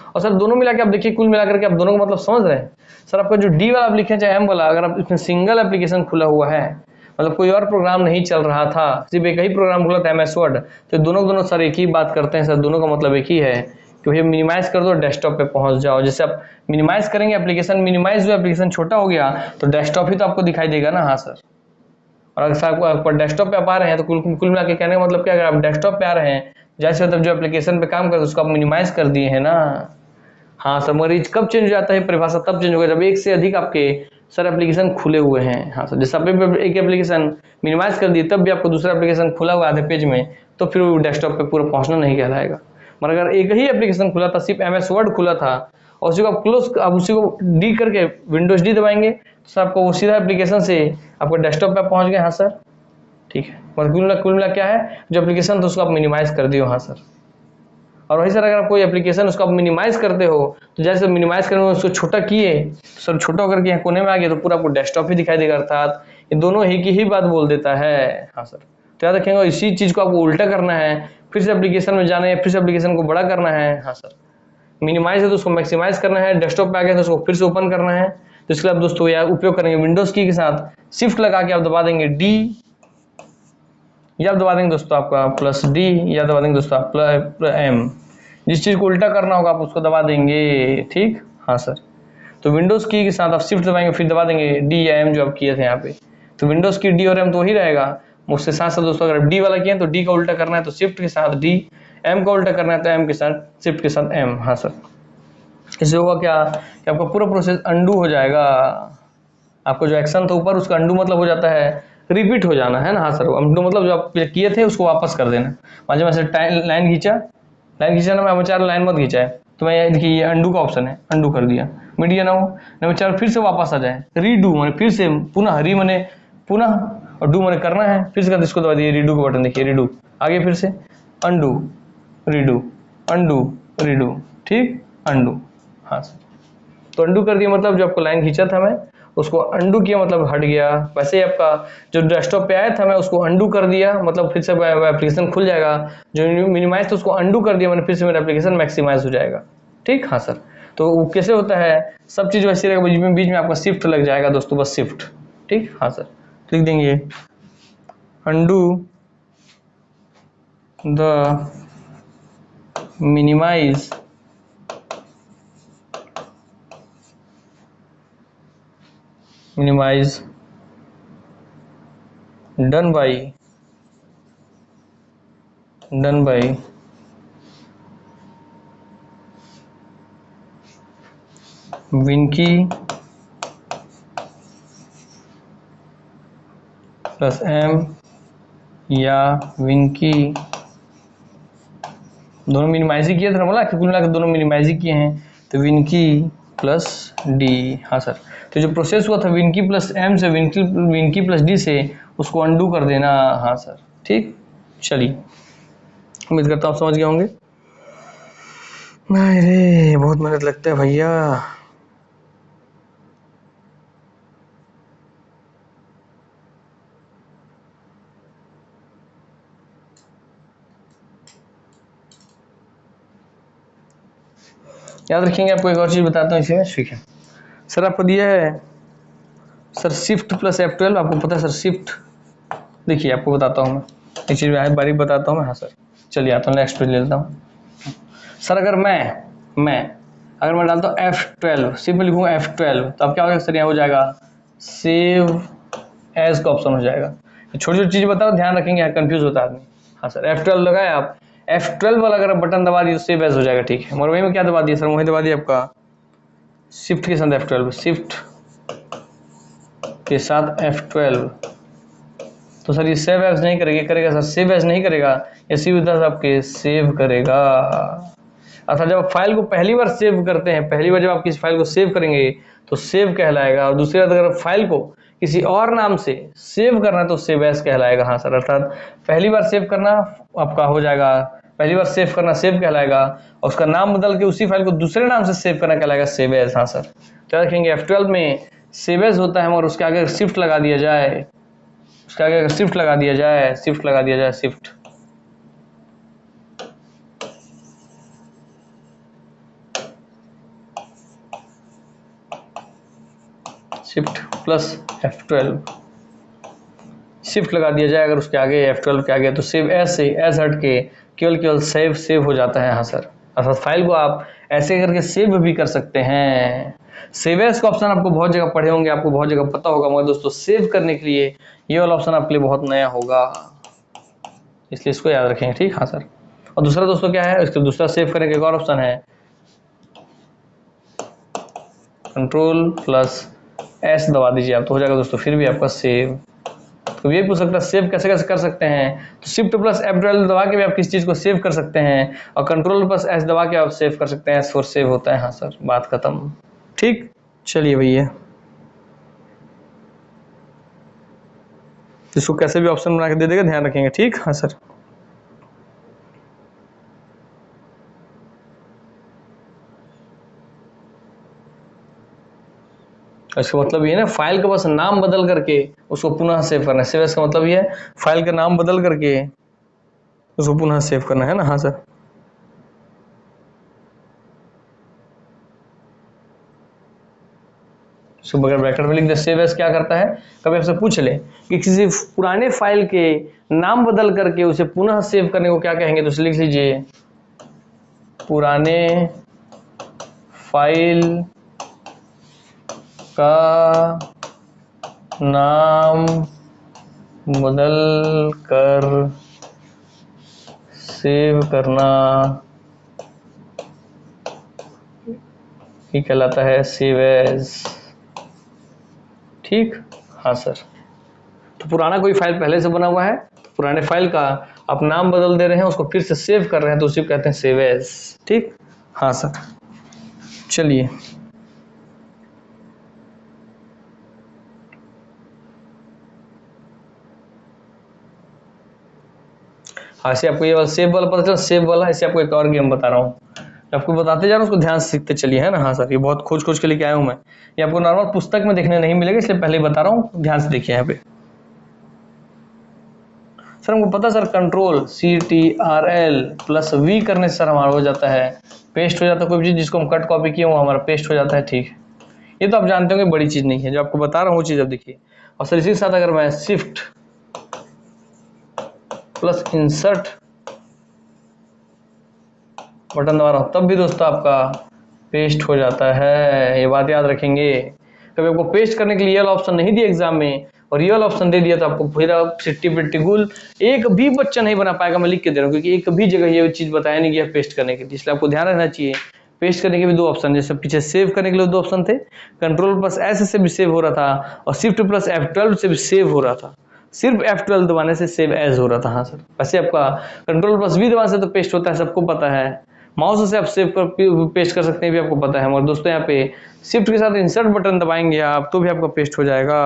और सर दोनों मिला के आप देखिए, कुल मिलाकर के आप दोनों का मतलब समझ रहे हैं। सर आपका जो डी वाला आप लिखे चाहे एम वाला, अगर आप इसमें सिंगल एप्लीकेशन खुला हुआ है, मतलब कोई और प्रोग्राम नहीं चल रहा था, सिर्फ एक ही प्रोग्राम खुला था MS वर्ड, तो दोनों सर एक ही बात करते हैं सर, दोनों का मतलब एक ही है कि भैया मिनिमाइज कर दो, डेस्कटॉप पे पहुंच जाओ। जैसे आप मिनिमाइज करेंगे एप्लीकेशन, मिनिमाइज हुआ एप्लीकेशन छोटा हो गया तो डेस्कटॉप ही तो आपको दिखाई देगा ना। हाँ सर, और अगर आप डेस्कटॉप पे आप आ रहे हैं तो कुल मिला के कहने का मतलब क्या, अगर आप डेस्कटॉप पे आ रहे हैं, जैसे मतलब जो एप्लीकेशन पे काम करते हैं उसको आप मिनिमाइज कर दिए हैं ना। हाँ सर, मरीज कब चेंज हो जाता है परिभाषा, तब चेंज होगा जब एक से अधिक आपके सर एप्लीकेशन खुले हुए हैं। हाँ सर, जैसे आप एक एप्लीकेशन मिनिमाइज कर दिए तब भी आपको दूसरा एप्लीकेशन खुला हुआ आधे पेज में, तो फिर वो डेस्कटॉप पे पूरा पहुंचना नहीं कहलाएगा। मगर अगर एक ही एप्लीकेशन खुला था, सिर्फ MS वर्ड खुला था, और उसी को आप क्लोज, आप उसी को डी करके विंडोज डी दबाएंगे तो सर आपको वो सीधा एप्लीकेशन से आपको डेस्कटॉप पे पहुंच गए। हाँ सर, ठीक है। मतलब कुल मिला क्या है, जो एप्लीकेशन था उसको आप मिनिमाइज कर दियो। हाँ सर, और वही सर अगर आप कोई एप्लीकेशन उसको आप मिनिमाइज करते हो, तो जैसे मिनिमाइज करेंगे उसको छोटा किए, सर छोटा होकर के यहाँ कोने में आ गया तो पूरा आपको डेस्कटॉप ही दिखाई देगा, अर्थात ये दोनों ही की ही बात बोल देता है। हाँ सर, तो याद रखेंगे इसी चीज को आपको उल्टा करना है, फिर से एप्लीकेशन में जाना है, फिर से एप्लीकेशन को बड़ा करना है। हाँ सर, मिनिमाइज है तो उसको मैक्सिमाइज करना है, डेस्कटॉप पे आ गया तो उसको फिर से ओपन करना है। तो इसके लिए आप दोस्तों यार उपयोग करेंगे विंडोज की के साथ शिफ्ट लगा के आप दबा देंगे डी, या आप दबा देंगे दोस्तों आपका प्लस डी, या दबा देंगे दोस्तों आप प्लस एम। जिस चीज को उल्टा करना होगा आप उसको दबा देंगे। ठीक, हाँ सर, तो विंडोज की के साथ आप शिफ्ट दबाएंगे, फिर दबा देंगे डी या एम जो आप किए थे यहाँ पे। तो विंडोज की डी और एम तो वही रहेगा। उसके साथ साथ दोस्तों अगर डी वाला किए तो डी का उल्टा करना है तो शिफ्ट के साथ डी, एम का उल्टा करना है तो एम के साथ शिफ्ट के साथ एम। हाँ सर, इससे होगा क्या कि आपका पूरा प्रोसेस अंडू हो जाएगा। आपको जो एक्शन था ऊपर उसका अंडू मतलब हो जाता है रिपीट हो जाना, है ना। हाँ सर, अंडू मतलब जो आप किए थे उसको वापस कर देना। मान लीजिए मैं लाइन खींचा ना, मैं चार लाइन मत खींचा है तो मैं देखिए ये अंडू का ऑप्शन है, अंडू कर दिया, मीडिया ना हो ना, चार फिर से वापस आ जाए, रीडू मैंने फिर से पुनः, री मैंने पुनः, और डू मैंने करना है, फिर से इसको दबा दिए रीडू का बटन, देखिए रीडू आगे, फिर से अंडू रीडू, अंडू रीडू, ठीक, अंडू। हाँ सर, तो अंडू कर दिया मतलब जो आपको लाइन खींचा था मैं उसको अंडू किया, मतलब हट गया। वैसे ही आपका जो डेस्कटॉप पे आया था मैं उसको अंडू कर दिया, मतलब फिर से एप्लीकेशन खुल जाएगा। जो मिनिमाइज था उसको अंडू कर दिया मैंने, फिर से मेरा एप्लीकेशन मैक्सिमाइज हो जाएगा। ठीक, हाँ सर, तो वो कैसे होता है, सब चीज़ वैसे रहेगा, बीच में आपका शिफ्ट लग जाएगा दोस्तों, बस शिफ्ट। ठीक, हाँ सर, लिख देंगे undo the minimize done by win key plus M या विनकी, दोनों मिनिमाइज ही किए थे ना, बोला कि कुल मिलाकर दोनों मिनिमाइज ही किए हैं, तो विनकी प्लस डी। हाँ सर, तो जो प्रोसेस हुआ था विनकी प्लस एम से विनकी प्लस डी से, उसको अंडू कर देना। हाँ सर, ठीक, चलिए, उम्मीद करता हूँ आप समझ गए होंगे। अरे बहुत मेहनत लगता है भैया। याद रखेंगे, आपको एक और चीज बताता हूँ इसमें, ठीक है सर, आपको दिया है सर शिफ्ट प्लस F12, आपको पता है सर शिफ्ट, देखिए आपको बताता हूँ मैं एक चीज बारीक बताता हूँ मैं। हाँ सर, चलिए आता हूँ नेक्स्ट पेज ले लेता हूँ सर। अगर मैं डालता हूँ F12, सिर्फ मैं लिखूंगा F12, तो अब क्या होगा सर, यहाँ हो जाएगा सेव एज का ऑप्शन हो जाएगा। छोटी छोटी चीज़ बताओ, ध्यान रखेंगे, यहाँ कंफ्यूज होता है आदमी। हाँ सर, F12 लगाए आप, F12 वाला अगर बटन दबा दिए तो सेव एज हो जाएगा। ठीक है, मगर वही में क्या दबा दिया सर, वही दबा दिया आपका शिफ्ट के साथ F12, शिफ्ट के साथ F12, तो सर ये सेव एज नहीं करेगा, करेगा सर सेव एज नहीं करेगा, ये सीधा आपके सेव करेगा। अर्थात जब आप फाइल को पहली बार सेव करते हैं, पहली बार जब आप किसी फाइल को सेव करेंगे तो सेव कहलाएगा, और दूसरी बार अगर फाइल को किसी और नाम से सेव करना तो सेव एज कहलाएगा। हाँ सर, अर्थात पहली बार सेव करना आपका हो जाएगा, पहली बार सेव करना सेव कहलाएगा, और उसका नाम बदल के उसी फाइल को दूसरे नाम से सेव करना कहलाएगा सेव एज। हाँ सर, क्या रखेंगे F12 में सेव एज होता है, और उसके आगे शिफ्ट लगा दिया जाए, उसके आगे अगर शिफ्ट लगा दिया जाए, शिफ्ट लगा दिया जाए, shift shift plus F12 shift लगा दिया जाए अगर उसके आगे F12 के आगे, तो सेव एज से एज हट के केवल सेव हो जाता है। हाँ सर, अर्थात फाइल को आप ऐसे करके सेव भी कर सकते हैं। सेव एज का ऑप्शन आपको बहुत जगह पढ़े होंगे, आपको बहुत जगह पता होगा, मगर दोस्तों सेव करने के लिए ये वाला ऑप्शन आपके लिए बहुत नया होगा, इसलिए इसको याद रखेंगे। ठीक, हाँ सर। और दूसरा दोस्तों क्या है, इसके दूसरा सेव करने का एक और ऑप्शन है, कंट्रोल प्लस एस दबा दीजिए आप, तो हो जाएगा दोस्तों फिर भी आपका सेव। तो ये पूछ सकता है सेव कैसे कैसे कर सकते हैं, तो शिफ्ट प्लस F12 दबा के भी आप किसी चीज को सेव कर सकते हैं, और कंट्रोल प्लस एस दबा के आप सेव कर सकते हैं, S4 सेव होता है। हाँ सर, बात खत्म। ठीक, चलिए भैया, इसको कैसे भी ऑप्शन बना के दे देगा, ध्यान रखेंगे। ठीक, हाँ सर। इसका मतलब ये है ना, फाइल का बस नाम बदल करके उसको पुनः सेव करना है। सेव एज का मतलब ये है फाइल का नाम बदल करके उसको पुनः सेव करना है ना। हाँ सर, इसको बगैर ब्रैकेट में लिख दे। सेव एज क्या करता है, कभी आपसे पूछ ले कि किसी पुराने फाइल के नाम बदल करके उसे पुनः सेव करने को क्या कहेंगे, तो लिख लीजिए पुराने फाइल का नाम बदल कर सेव करना ही कहलाता है सेव एज। ठीक, हाँ सर। तो पुराना कोई फाइल पहले से बना हुआ है, तो पुराने फाइल का आप नाम बदल दे रहे हैं, उसको फिर से सेव कर रहे हैं, तो उसी को कहते हैं सेव एज। ठीक, हाँ सर। चलिए, हाँ, ऐसे आपको ये वाला सेव वाला पता चला, सेव वाला। ऐसे आपको एक और गेम बता रहा हूँ, आपको बताते जा रहा हूँ, उसको ध्यान से सीखते चलिए, है ना। हाँ सर, ये बहुत खोज के लेके आया हूँ मैं, ये आपको नॉर्मल पुस्तक में देखने नहीं मिलेगा, इसलिए पहले ही बता रहा हूँ, ध्यान से देखिए यहाँ पे। सर हमको पता sir, control CTRL plus V करने से सर हमारा हो जाता है पेस्ट हो जाता है, कोई भी चीज़ जिसको हम कट कॉपी किए वो हमारा पेस्ट हो जाता है। ठीक, ये तो आप जानते होंगे, बड़ी चीज़ नहीं है, जो आपको बता रहा हूँ वो चीज़ अब देखिए। और सर इसी के साथ अगर मैं शिफ्ट प्लस इंसर्ट बटन दबा रहा हूँ, तब भी दोस्तों आपका पेस्ट हो जाता है, ये बात याद रखेंगे। कभी आपको पेस्ट करने के लिए ये वाला ऑप्शन नहीं दिया एग्जाम में, और ये वाला ऑप्शन दे दिया, तो आपको फिर आप सिट्टी पिट्टी गुल एक भी बच्चा नहीं बना पाएगा। मैं लिख के दे रहा हूँ, क्योंकि एक भी जगह ये चीज़ बताया नहीं गया पेस्ट करने के लिए, इसलिए आपको ध्यान रखना चाहिए। पेस्ट करने के भी दो ऑप्शन, जैसे पीछे सेव करने के लिए दो ऑप्शन थे, कंट्रोल प्लस एस से भी सेव हो रहा था, और शिफ्ट प्लस F12 से भी सेव हो रहा था। सिर्फ F12 दबाने से सेव एज हो रहा था। हाँ सर, वैसे आपका कंट्रोल प्लस V दबाने से तो पेस्ट होता है, सबको पता है। माउस से आप सेव कर पेस्ट कर सकते हैं, भी आपको पता है। मगर दोस्तों यहाँ पे शिफ्ट के साथ इंसर्ट बटन दबाएंगे आप, तो भी आपका पेस्ट हो जाएगा।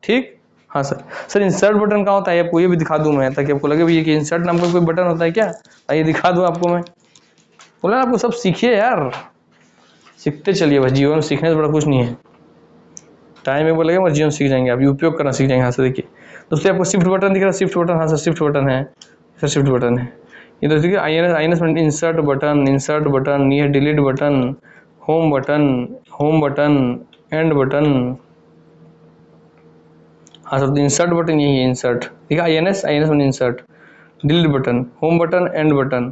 ठीक, हाँ सर। सर इंसर्ट बटन कहाँ होता है, आपको ये भी दिखा दूं मैं, ताकि आपको लगे भी कि इंसर्ट नाम का कोई बटन होता है क्या, ये दिखा दूं आपको मैं। बोला आपको सब सीखिए यार, सीखते चलिए, बस जीवन में सीखने से बड़ा कुछ नहीं है। टाइम में बोलेगा मगर जीवन सीख जाएंगे आप, उपयोग करना सीख जाएंगे। हाँ सर, देखिए दोस्तों आपको शिफ्ट बटन दिख रहा है, शिफ्ट बटन। हाँ सर, शिफ्ट बटन है सर, शिफ्ट बटन है ये। दोस्तों देखिए INS में इंसर्ट बटन, ये delete button, home button, and button. हाँ सर, इंसर्ट बटन यही है, इंसर्ट। ठीक है, INS में insert, delete button, home button, and button,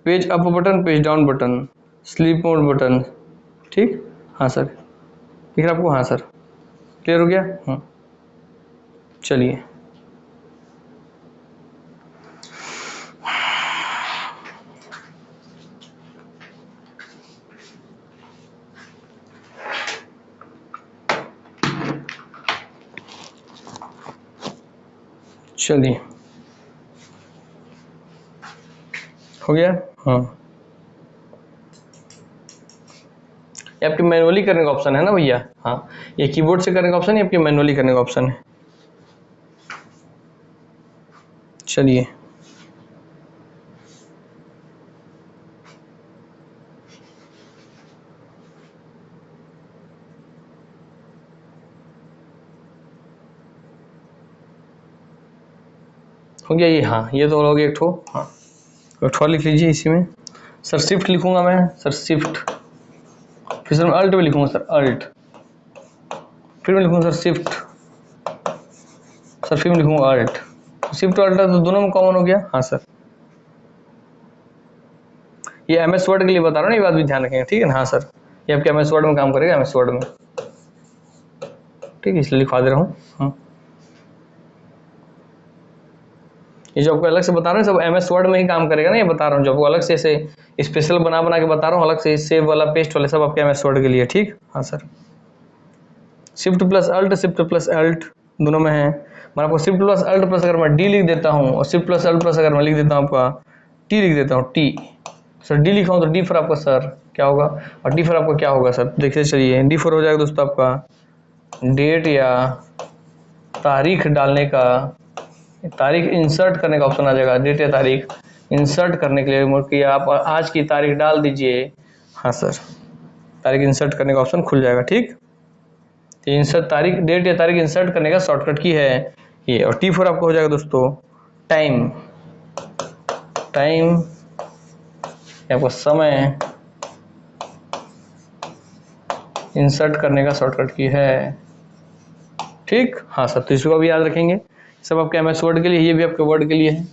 page up button, page down button, sleep mode button. ठीक, हाँ सर, दिख रहा आपको। हाँ सर, क्लियर हो गया। चलिए, चलिए हो गया। हाँ, ये आपके मैनुअली करने का ऑप्शन है ना भैया। हाँ, ये कीबोर्ड से करने का ऑप्शन है, आपके मैनुअली करने का ऑप्शन है। चलिए हो गया ये। हाँ, ये तो हो गया एक ठो। हाँ, एक ठो लिख लीजिए इसी में। सर शिफ्ट लिखूंगा मैं, सर शिफ्ट, फिर सर अल्ट में लिखूंगा सर अल्ट, फिर मैं लिखूंगा सर शिफ्ट, सर फिर मैं लिखूंगा अल्ट। शिफ्ट अल्ट तो दोनों में कॉमन हो गया। हाँ सर, ये एम एस वर्ड के लिए बता रहा हूँ ना, ये बात भी ध्यान रखेंगे, ठीक है ना। हाँ सर, ये आपके एम एस वर्ड में काम करेगा, एम एस वर्ड में, ठीक है, इसलिए लिखवा दे रहा हूँ। हाँ, ये जो आपको अलग से बता रहा हूँ सब एम एस वर्ड में ही काम करेगा ना, ये बता रहा हूँ जो आपको अलग से ऐसे स्पेशल बना बना के बता रहा हूँ अलग से, सेव वाला पेस्ट वाले सब आपके एम एस वर्ड के लिए, ठीक। हाँ सर, शिफ्ट प्लस अल्ट दोनों में है। मैं आपको शिफ्ट प्लस अल्ट प्लस अगर मैं डी लिख देता हूँ और शिफ्ट प्लस अल्ट प्लस अगर मैं लिख देता हूँ आपका टी लिख देता हूँ टी, सर डी लिखा हूँ तो डी फॉर आपका सर क्या होगा, और डी फॉर आपका क्या होगा सर, देखिए चलिए डी फॉर हो जाएगा दोस्तों आपका डेट या तारीख डालने का, तारीख इंसर्ट करने का ऑप्शन आ जाएगा, डेट या तारीख इंसर्ट करने के लिए कि आप आज की तारीख डाल दीजिए। हाँ सर, तारीख इंसर्ट करने का ऑप्शन खुल जाएगा, ठीक। इंसर्ट तारीख, डेट या तारीख इंसर्ट करने का शॉर्टकट की है ये। और टी फोर आपको हो जाएगा दोस्तों टाइम, टाइम आपको समय इंसर्ट करने का शॉर्टकट की है, ठीक। हाँ सर, तो इसको भी याद रखेंगे, सब आपके एमएस वर्ड के लिए, ये भी आपके वर्ड के लिए है,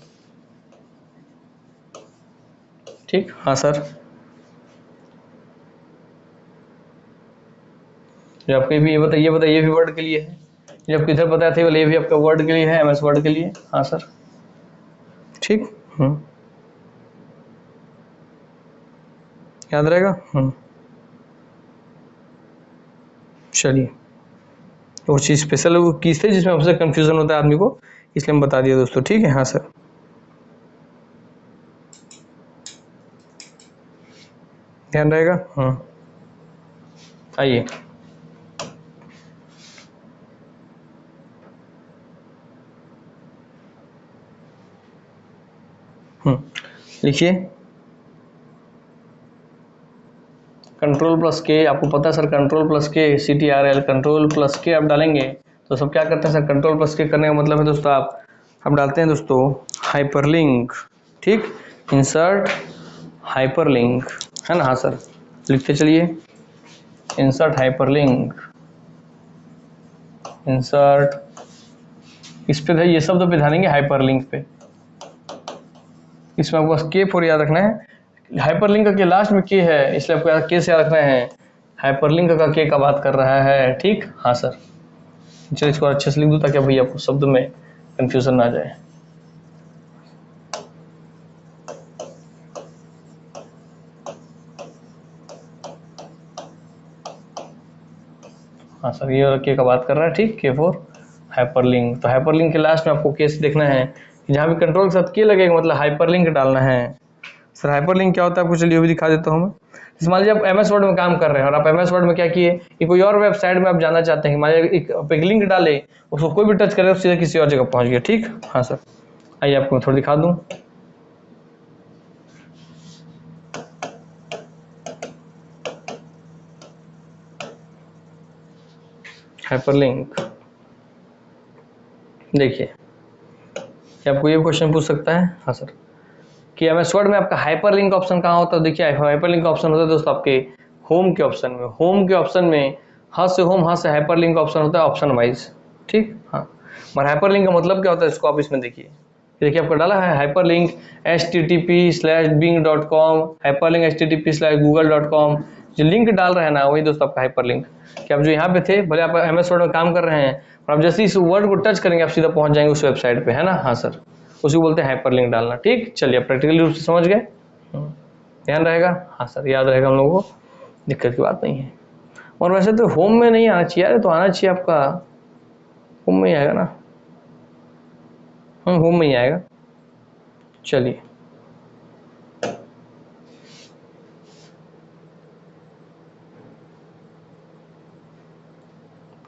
ठीक। हाँ सर, जो आपके भी ये बताइए ये भी वर्ड के लिए है, जो आपको इधर बताया था ये भी आपका वर्ड के लिए है, एमएस वर्ड के लिए। हाँ सर, ठीक। याद रहेगा। चलिए, वो चीज़ स्पेशल वो कीज थे जिसमें हमसे कंफ्यूजन होता है आदमी को, इसलिए हम बता दिए दोस्तों, ठीक है। हाँ सर, ध्यान रहेगा। आइए लिखिए कंट्रोल प्लस के, आपको पता है सर कंट्रोल प्लस के CTRL, कंट्रोल प्लस के आप डालेंगे तो सब क्या करते हैं सर, कंट्रोल प्लस के करने का मतलब है दोस्तों आप डालते हैं दोस्तों हाइपरलिंक, ठीक। इंसर्ट हाइपरलिंक है ना। हाँ सर, लिखते चलिए इंसर्ट हाइपरलिंक, इंसर्ट, इस पे ये शब्द पे ध्यान देंगे हाइपरलिंक पे, इसमें आपको बस के फोर याद रखना है, हाइपरलिंक के लास्ट में के है इसलिए आपको के से याद रखना है, हाइपरलिंक का के का बात कर रहा है, ठीक। हाँ सर, चलिए इसको अच्छे से लिख दूँ ताकि भैया आपको शब्द में कंफ्यूजन ना जाए। हाँ सर, ये के का बात कर रहा है, ठीक। के फोर हाइपरलिंक, तो हाइपरलिंक के लास्ट में आपको केस देखना है, जहाँ भी कंट्रोल के साथ के लगेगा मतलब हाइपरलिंक डालना है। सर हाइपरलिंक क्या होता है आपको चलिए वो भी दिखा देता हूँ मैं। जैसे मान लीजिए आप एमएस वर्ड में काम कर रहे हैं और आप एमएस वर्ड में क्या किए कि कोई और वेबसाइट में आप जाना चाहते हैं, मान लीजिए एक लिंक डाले, उसको कोई भी टच करे तो सीधा किसी और जगह पहुंच गया, ठीक। हाँ सर, आइए आपको मैं थोड़ा दिखा दूँ। हाइपरलिंक देखिए, क्या आपको ये क्वेश्चन पूछ सकता है। हाँ सर, कि एमएस वर्ड में आपका हाइपरलिंक ऑप्शन कहाँ होता है, देखिए हाइपरलिंक ऑप्शन होता है दोस्तों आपके होम के ऑप्शन में, होम के ऑप्शन में हाँ से होम, हाँ से हाइपरलिंक ऑप्शन होता है ऑप्शन वाइज, ठीक। हाँ, और हाइपरलिंक का मतलब क्या होता है इसको आप इसमें देखिए, देखिए आपको डाला है हाइपरलिंक http/bing.com, हाइपरलिंक http/google.com, जो लिंक डाल रहे हैं ना वही दोस्तों आपका हाइपरलिंक, कि आप जो यहाँ पे थे भले आप एमएस वर्ड में काम कर रहे हैं और आप जैसे इस वर्ड को टच करेंगे आप सीधा पहुंच जाएंगे उस वेबसाइट पे, है ना। हाँ सर, उसी को बोलते हैं हाइपरलिंक डालना, ठीक। चलिए प्रैक्टिकली रूप से समझ गए, ध्यान रहेगा। हाँ सर, याद रहेगा हम लोगों को, दिक्कत की बात नहीं है। और वैसे तो होम में नहीं आना चाहिए यार, तो आना चाहिए आपका होम में ही आएगा ना। होम में ही आएगा। चलिए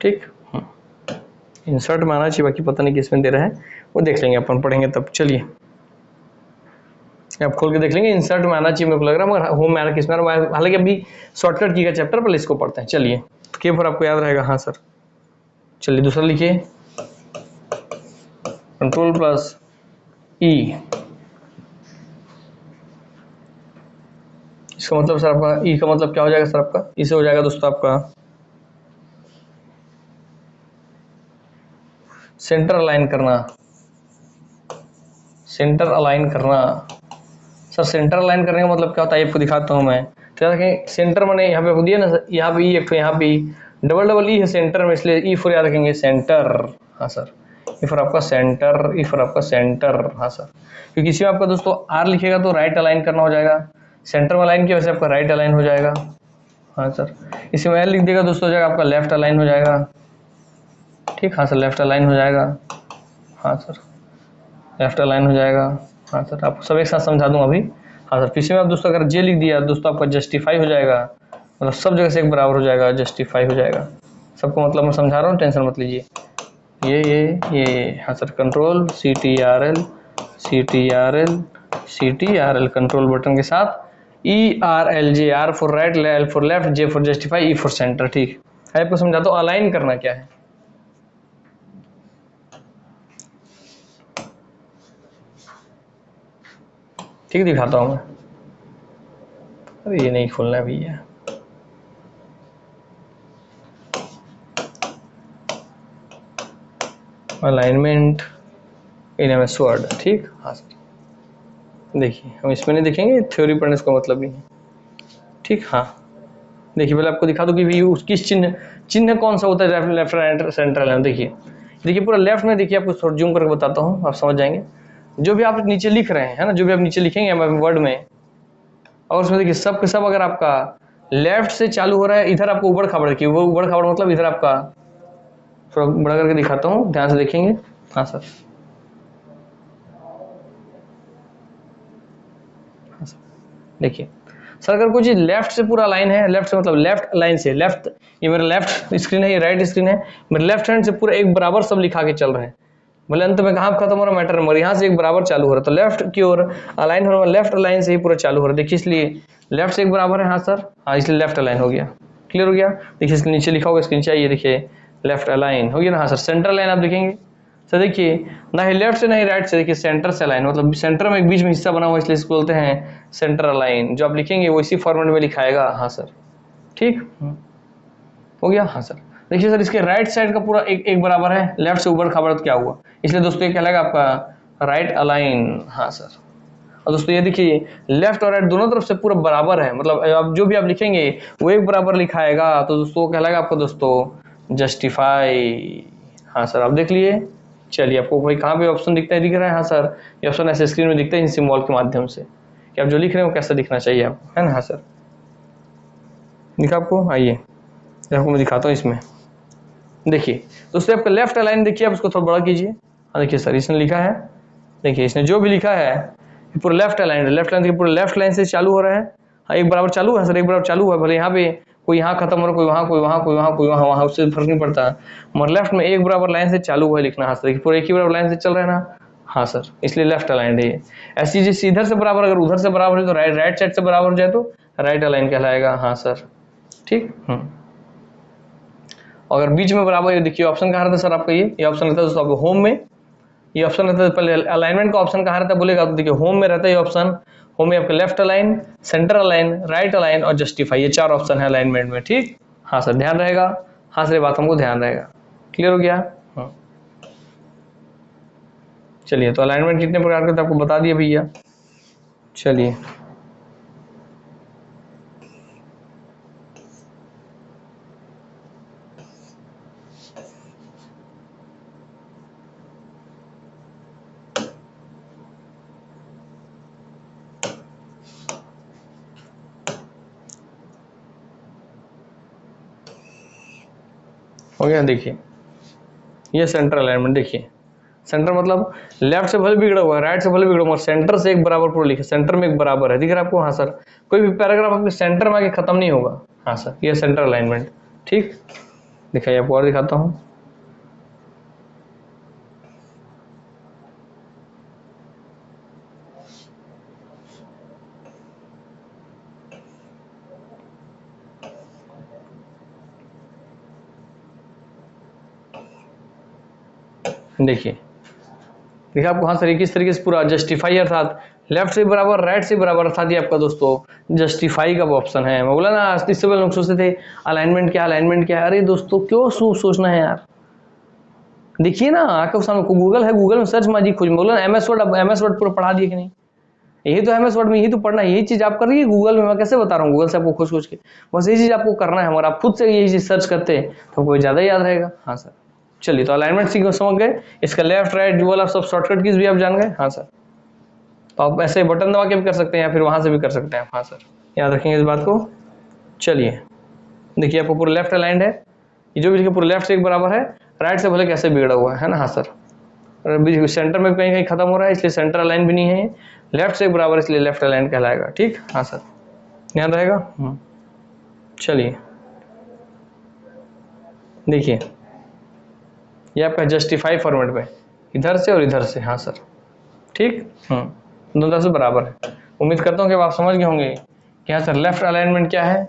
ठीक, इंसर्ट में आना चाहिए, बाकी पता नहीं किसमें दे रहा है, वो देख लेंगे, अपन पढ़ेंगे तब। चलिए आप खोल के देख लेंगे, इंसर्ट में आना चाहिए मेरे को लग रहा है, मगर होम में आना किस में, हालांकि अभी शॉर्टकट की का चैप्टर पर इसको पढ़ते हैं। चलिए के फोर आपको याद रहेगा, हाँ सर। चलिए दूसरा लिखिए, कंट्रोल प्लस ई, इसका मतलब सर आपका ई का मतलब क्या हो जाएगा सर आपका, इसे हो जाएगा दोस्तों आपका सेंटर अलाइन करना, सेंटर अलाइन करना। सर सेंटर अलाइन करने का मतलब क्या होता है, आपको दिखाता हूँ मैं। क्या रखें सेंटर, मैंने यहाँ पे दिया ना सर, यहाँ पे ई एक तो यहाँ पे डबल डबल ई है सेंटर में, इसलिए ई फॉर याद रखेंगे सेंटर। हाँ सर, ई फॉर आपका सेंटर, ई फॉर आपका सेंटर। हाँ सर, क्योंकि इसी में आपका दोस्तों आर लिखेगा तो राइट अलाइन करना हो जाएगा, सेंटर में अलाइन की वजह से आपका राइट अलाइन हो जाएगा। हाँ सर, इसी में एल लिख देगा दोस्तों, हो जाएगा आपका लेफ्ट अलाइन हो जाएगा। ठीक, हाँ सर लेफ्ट अलाइन हो जाएगा। हाँ सर लेफ्ट अलाइन हो जाएगा। हाँ सर, आपको सब एक साथ समझा दूँ अभी। हाँ सर, पीछे में आप दोस्तों अगर जे लिख दिया दोस्तों, आपका जस्टिफाई हो जाएगा, मतलब सब जगह से एक बराबर हो जाएगा, जस्टिफाई हो जाएगा। सबको मतलब मैं समझा रहा हूँ, टेंशन मत लीजिए। ये हाँ sir, control C T R L, C T R L, C T R L, control button के साथ E R L, J R for right, L for left, J for justify, E for centre. ठीक है, आपको समझा दो align करना क्या है। ठीक दिखाता हूँ मैं, अरे ये नहीं खोलना है भैया। Alignment in MS word. ठीक, हाँ सर देखिए, हम इसमें नहीं देखेंगे, थ्योरी पढ़ने का मतलब नहीं है। ठीक, हाँ देखिए, पहले आपको दिखा दो कि उस किस चिन्ह, चिन्ह कौन सा होता है लेफ्ट राइट सेंट्रल है। देखिए देखिए पूरा लेफ्ट में, देखिए आपको थोड़ा जूम करके बताता हूँ, आप समझ जाएंगे। जो भी आप नीचे लिख रहे हैं, है ना, जो भी आप नीचे लिखेंगे वर्ड में, और उसमें देखिए सब के सब अगर आपका लेफ्ट से चालू हो रहा है, इधर आपको उबड़ खाबड़ की, वो उबड़ खाबड़ मतलब इधर आपका, थोड़ा बड़ा करके दिखाता हूँ, ध्यान से देखेंगे। हाँ सर, हाँ सर देखिए सर, अगर कोई चीज लेफ्ट से पूरा लाइन है, लेफ्ट से मतलब लेफ्ट लाइन से, लेफ्ट, ये मेरा लेफ्ट स्क्रीन है, ये राइट स्क्रीन है, मेरे लेफ्ट हैंड से पूरा एक बराबर सब लिखा के चल रहे हैं, भले अंत में कहाँ खत्म हो रहा मैटर, मगर यहाँ से एक बराबर चालू हो रहा है, तो लेफ्ट की ओर अलाइन हो रहा है, लेफ्ट लाइन से ही पूरा चालू हो रहा है। देखिए इसलिए लेफ्ट से एक बराबर है, हाँ सर, हाँ इसलिए लेफ्ट अलाइन हो गया। क्लियर हो गया। देखिए इसके नीचे लिखा होगा, इसके नीचे आइए, देखिए लेफ्ट अलाइन हो गया ना। हाँ सर, सेंट्रल लाइन आप देखेंगे सर, देखिए ना ही लेफ्ट से ना ही राइट से, देखिए सेंटर से अलाइन, मतलब सेंटर में एक बीच में हिस्सा बना हुआ, इसलिए इसको बोलते हैं सेंटर अलाइन। जो आप लिखेंगे वो इसी फॉर्मेट में लिखाएगा। हाँ सर ठीक हो गया। हाँ सर, देखिए सर इसके राइट साइड का पूरा एक एक बराबर है, लेफ्ट से ऊपर खबर क्या हुआ, इसलिए दोस्तों ये कहलाएगा आपका राइट अलाइन। हाँ सर, और दोस्तों ये देखिए लेफ्ट और राइट दोनों तरफ से पूरा बराबर है, मतलब आप जो भी आप लिखेंगे वो एक बराबर लिखाएगा, तो दोस्तों कहलाएगा आपका दोस्तों जस्टिफाई। हाँ सर, आप देख लिए। चलिए आपको भाई कहाँ पे ऑप्शन दिखता है, दिख रहा है। हाँ सर, ये ऑप्शन ऐसे स्क्रीन में दिखता है इन सिंबल के माध्यम से, कि आप जो लिख रहे हैं वो कैसा दिखना चाहिए आपको, है ना। हाँ सर, दिखा आपको, आइए आपको मैं दिखाता हूँ इसमें। देखिए दोस्तों आपका लेफ्ट अलाइन, देखिए आप इसको थोड़ा बड़ा कीजिए। हाँ देखिए सर, इसने लिखा है, देखिए इसने जो भी लिखा है पूरा लेफ्ट अलाइन, लेफ्ट लाइन देखिए पूरा लेफ्ट लाइन से चालू हो रहा है। हाँ एक बराबर चालू है सर, एक बराबर चालू है, भले यहाँ पे कोई यहाँ खत्म हो रहा है, कोई वहाँ, कोई वहाँ, कोई वहाँ, कोई वहाँ, वहाँ उससे फर्क नहीं पड़ता, मगर लेफ्ट में एक बराबर लाइन से चालू हुआ है लिखना। हाँ सर, देखिए पूरा एक ही बराबर लाइन से चल रहा है ना। हाँ सर, इसलिए लेफ्ट अलाइन है। ऐसी चीज इधर से बराबर, अगर उधर से बराबर है तो राइट साइड से बराबर हो जाए तो राइट अलाइन कहलाएगा। हाँ सर ठीक। अगर बीच में बराबर, ये देखिए ऑप्शन कहाँ रहता है सर आपका, ये ऑप्शन रहता है दोस्तों आपको होम में, ये ऑप्शन रहता है। पहले अलाइनमेंट का ऑप्शन कहाँ रहता है बोलेगा, तो देखिए होम में रहता है ये ऑप्शन। होम में आपका left align, centre align, right align और जस्टिफाई, ये चार ऑप्शन है अलाइनमेंट में। ठीक, हाँ सर ध्यान रहेगा। हाँ सर, ये बात हमको ध्यान रहेगा। क्लियर हो गया। चलिए, तो अलाइनमेंट कितने प्रकार के थे आपको बता दिया भैया। चलिए हो गया। देखिए ये सेंटर अलाइनमेंट, देखिए सेंटर मतलब लेफ्ट से भले बिगड़ा हुआ है, राइट से भले बिगड़ा हुआ है, सेंटर से एक बराबर पूरा लिखे, सेंटर में एक बराबर है, दिख रहा है आपको? हाँ सर, कोई भी पैराग्राफ आपके सेंटर में आके खत्म नहीं होगा। हाँ सर, ये सेंटर अलाइनमेंट। ठीक, दिखाइए, आपको और दिखाता हूँ। देखिए आपको, हाँ सर, किस तरीके से पूरा जस्टिफाई, अर्थात लेफ्ट से बराबर राइट से बराबर, अर्थात ये आपका दोस्तों जस्टिफाई का ऑप्शन है। मैं बोला ना, इससे पहले लोग सोचते थे अलाइनमेंट क्या, अलाइनमेंट क्या है। अरे दोस्तों, क्यों सोचना है यार? देखिए ना, आपके सामने गूगल है, गूगल में सर्च मारिए, खोज। बोला एमएस वर्ड, अब एमएस वर्ड पूरा पढ़ा दिए कि नहीं? यही तो एमएस वर्ड में यही तो पढ़ना है, यही चीज आप कर रही है गूगल में। मैं कैसे बता रहा हूँ, गूगल से आपको खोज के बस यही चीज आपको करना है। अगर आप खुद से यही चीज सर्च करते हैं तो कोई ज्यादा याद रहेगा। हाँ सर, चलिए, तो अलाइनमेंट सीख समझ गए। इसका लेफ्ट राइट जो वाला सब शॉर्टकट कीज भी आप जान गए। हाँ सर, तो आप ऐसे बटन दबा के भी कर सकते हैं या फिर वहां से भी कर सकते हैं। हाँ सर, याद रखेंगे इस बात को। चलिए, देखिए आपको पूरा लेफ्ट अलाइंड है, ये जो भी देखिए पूरा लेफ्ट से एक बराबर है, राइट से भले कैसे बिगड़ा हुआ है ना। हाँ सर, सेंटर में कहीं कहीं खत्म हो रहा है, इसलिए सेंटर अलाइन भी नहीं है। लेफ्ट से एक बराबर, इसलिए लेफ्ट अलाइन कहलाएगा। ठीक, हाँ सर, ध्यान रहेगा। चलिए, देखिए ये आपका जस्टिफाई फॉर्मेट में, इधर से और इधर से। हाँ सर, ठीक, दोनों तरफ से बराबर है। उम्मीद करता हूँ कि आप समझ गए होंगे कि हाँ सर, लेफ्ट अलाइनमेंट क्या है,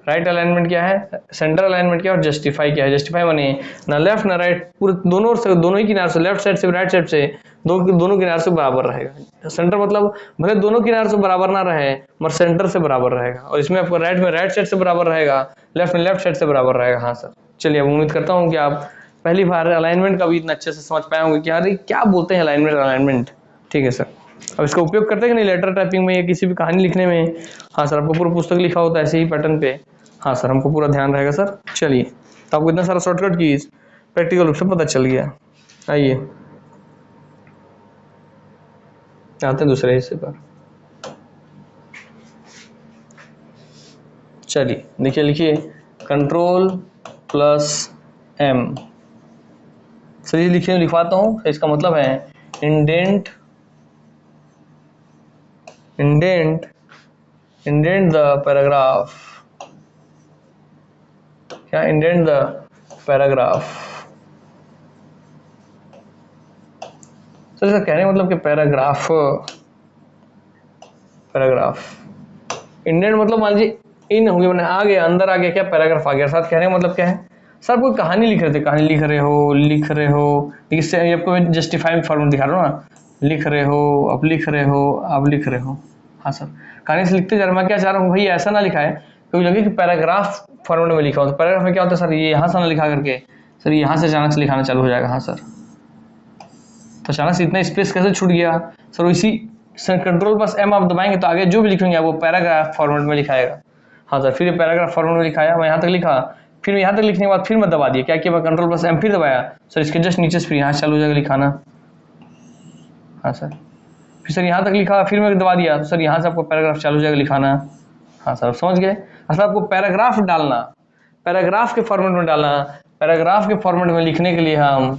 राइट अलाइनमेंट क्या है, सेंटर अलाइनमेंट क्या है और जस्टिफाई क्या है। जस्टिफाई माने ना लेफ्ट ना राइट, पूरे दोनों से, दोनों ही किनारे से, लेफ्ट साइड से राइट साइड से, दोनों किनारे से बराबर रहेगा। सेंटर मतलब भले दोनों किनारे से बराबर ना रहे, मगर सेंटर से बराबर रहेगा। और इसमें आपको राइट में राइट साइड से बराबर रहेगा, लेफ्ट में लेफ्ट साइड से बराबर रहेगा। हाँ सर, चलिए, अब उम्मीद करता हूँ कि आप पहली बार अलाइनमेंट का भी इतना अच्छे से समझ पाए होंगे कि यार क्या बोलते हैं अलाइनमेंट, अलाइनमेंट। ठीक है सर, अब इसका उपयोग करते हैं कि नहीं लेटर टाइपिंग में या किसी भी कहानी लिखने में? हाँ सर, आपको पूरा पुस्तक लिखा होता है ऐसे ही पैटर्न पे। हाँ सर, हमको पूरा ध्यान रहेगा सर। चलिए, तो आपको इतना सारा शॉर्टकट कीज प्रैक्टिकल रूप से पता चल गया। आइए आते हैं दूसरे हिस्से पर। चलिए, देखिए, लिखिए कंट्रोल प्लस एम। सर ये लिखिए, लिखवाता हूँ। इसका मतलब है indent, indent, indent the paragraph. क्या? Indent the paragraph. सर इसका कहने का मतलब कि पैराग्राफ, पैराग्राफ इंडेंट मतलब मान लीजिए इन हो गया, मैंने आ गया, अंदर आ गया, क्या पैराग्राफ आ गया। साथ कहने का मतलब क्या है सर? कोई कहानी लिख रहे थे, कहानी लिख रहे हो, लिख रहे हो, इससे आपको जस्टिफाइंग फॉर्मेट दिखा रहा हूँ ना, लिख रहे हो, अब लिख रहे हो, अब लिख रहे हो। हाँ सर, कहानी से लिखते जा रहा हूँ। मैं क्या चाह रहा हूँ, भैया ऐसा ना लिखा है क्योंकि लगे कि पैराग्राफ फॉर्मेट में लिखा हो। तो पैराग्राफ में क्या होता है सर, ये यहाँ से ना लिखा करके सर यहाँ से अचानक से लिखाना चालू हो जाएगा। हाँ सर, तो अचानक से इतना स्पेस कैसे छूट गया सर? इसी कंट्रोल प्लस एम आप दबाएंगे तो आगे जो भी लिखेंगे वो पैराग्राफ फॉर्मेट में लिखाएगा। हाँ सर, फिर ये पैराग्राफ फॉर्मेट में लिखाया, मैं यहाँ तक लिखा, फिर यहाँ तक लिखने के बाद फिर मैं दबा दिया, क्या किया, मैं कंट्रोल प्लस एम फिर दबाया सर, इसके जस्ट नीचे से फिर यहाँ चालू हो जाएगा लिखाना। हाँ सर, फिर सर यहाँ तक लिखा, फिर मैं दबा दिया तो सर यहाँ से आपको पैराग्राफ चालू हो जाएगा लिखाना। हाँ सर, समझ गए? असल आपको पैराग्राफ डालना, पैराग्राफ के फॉर्मेट में डालना, पैराग्राफ के फॉर्मेट में लिखने के लिए हम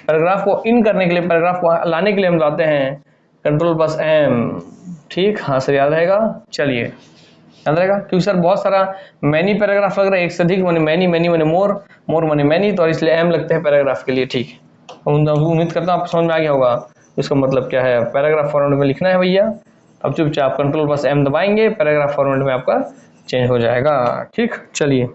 पैराग्राफ को इन करने के लिए, पैराग्राफ को लाने के लिए हम लाते हैं कंट्रोल प्लस एम। ठीक, हाँ सर, याद रहेगा। चलिए, याद रहेगा क्योंकि सर बहुत सारा मैनी पैराग्राफ लग रहा है, एक से अधिक माने मैनी, मैनी माने मोर, मोर माने मैनी, तो इसलिए एम लगते हैं पैराग्राफ के लिए। ठीक, उम्मीद करता हूँ आपको समझ में आ गया होगा इसका मतलब क्या है। पैराग्राफ फॉर्मेट में लिखना है भैया, अब चुपचाप कंट्रोल प्लस एम दबाएंगे, पैराग्राफ फॉर्मेट में आपका चेंज हो जाएगा। ठीक, चलिए,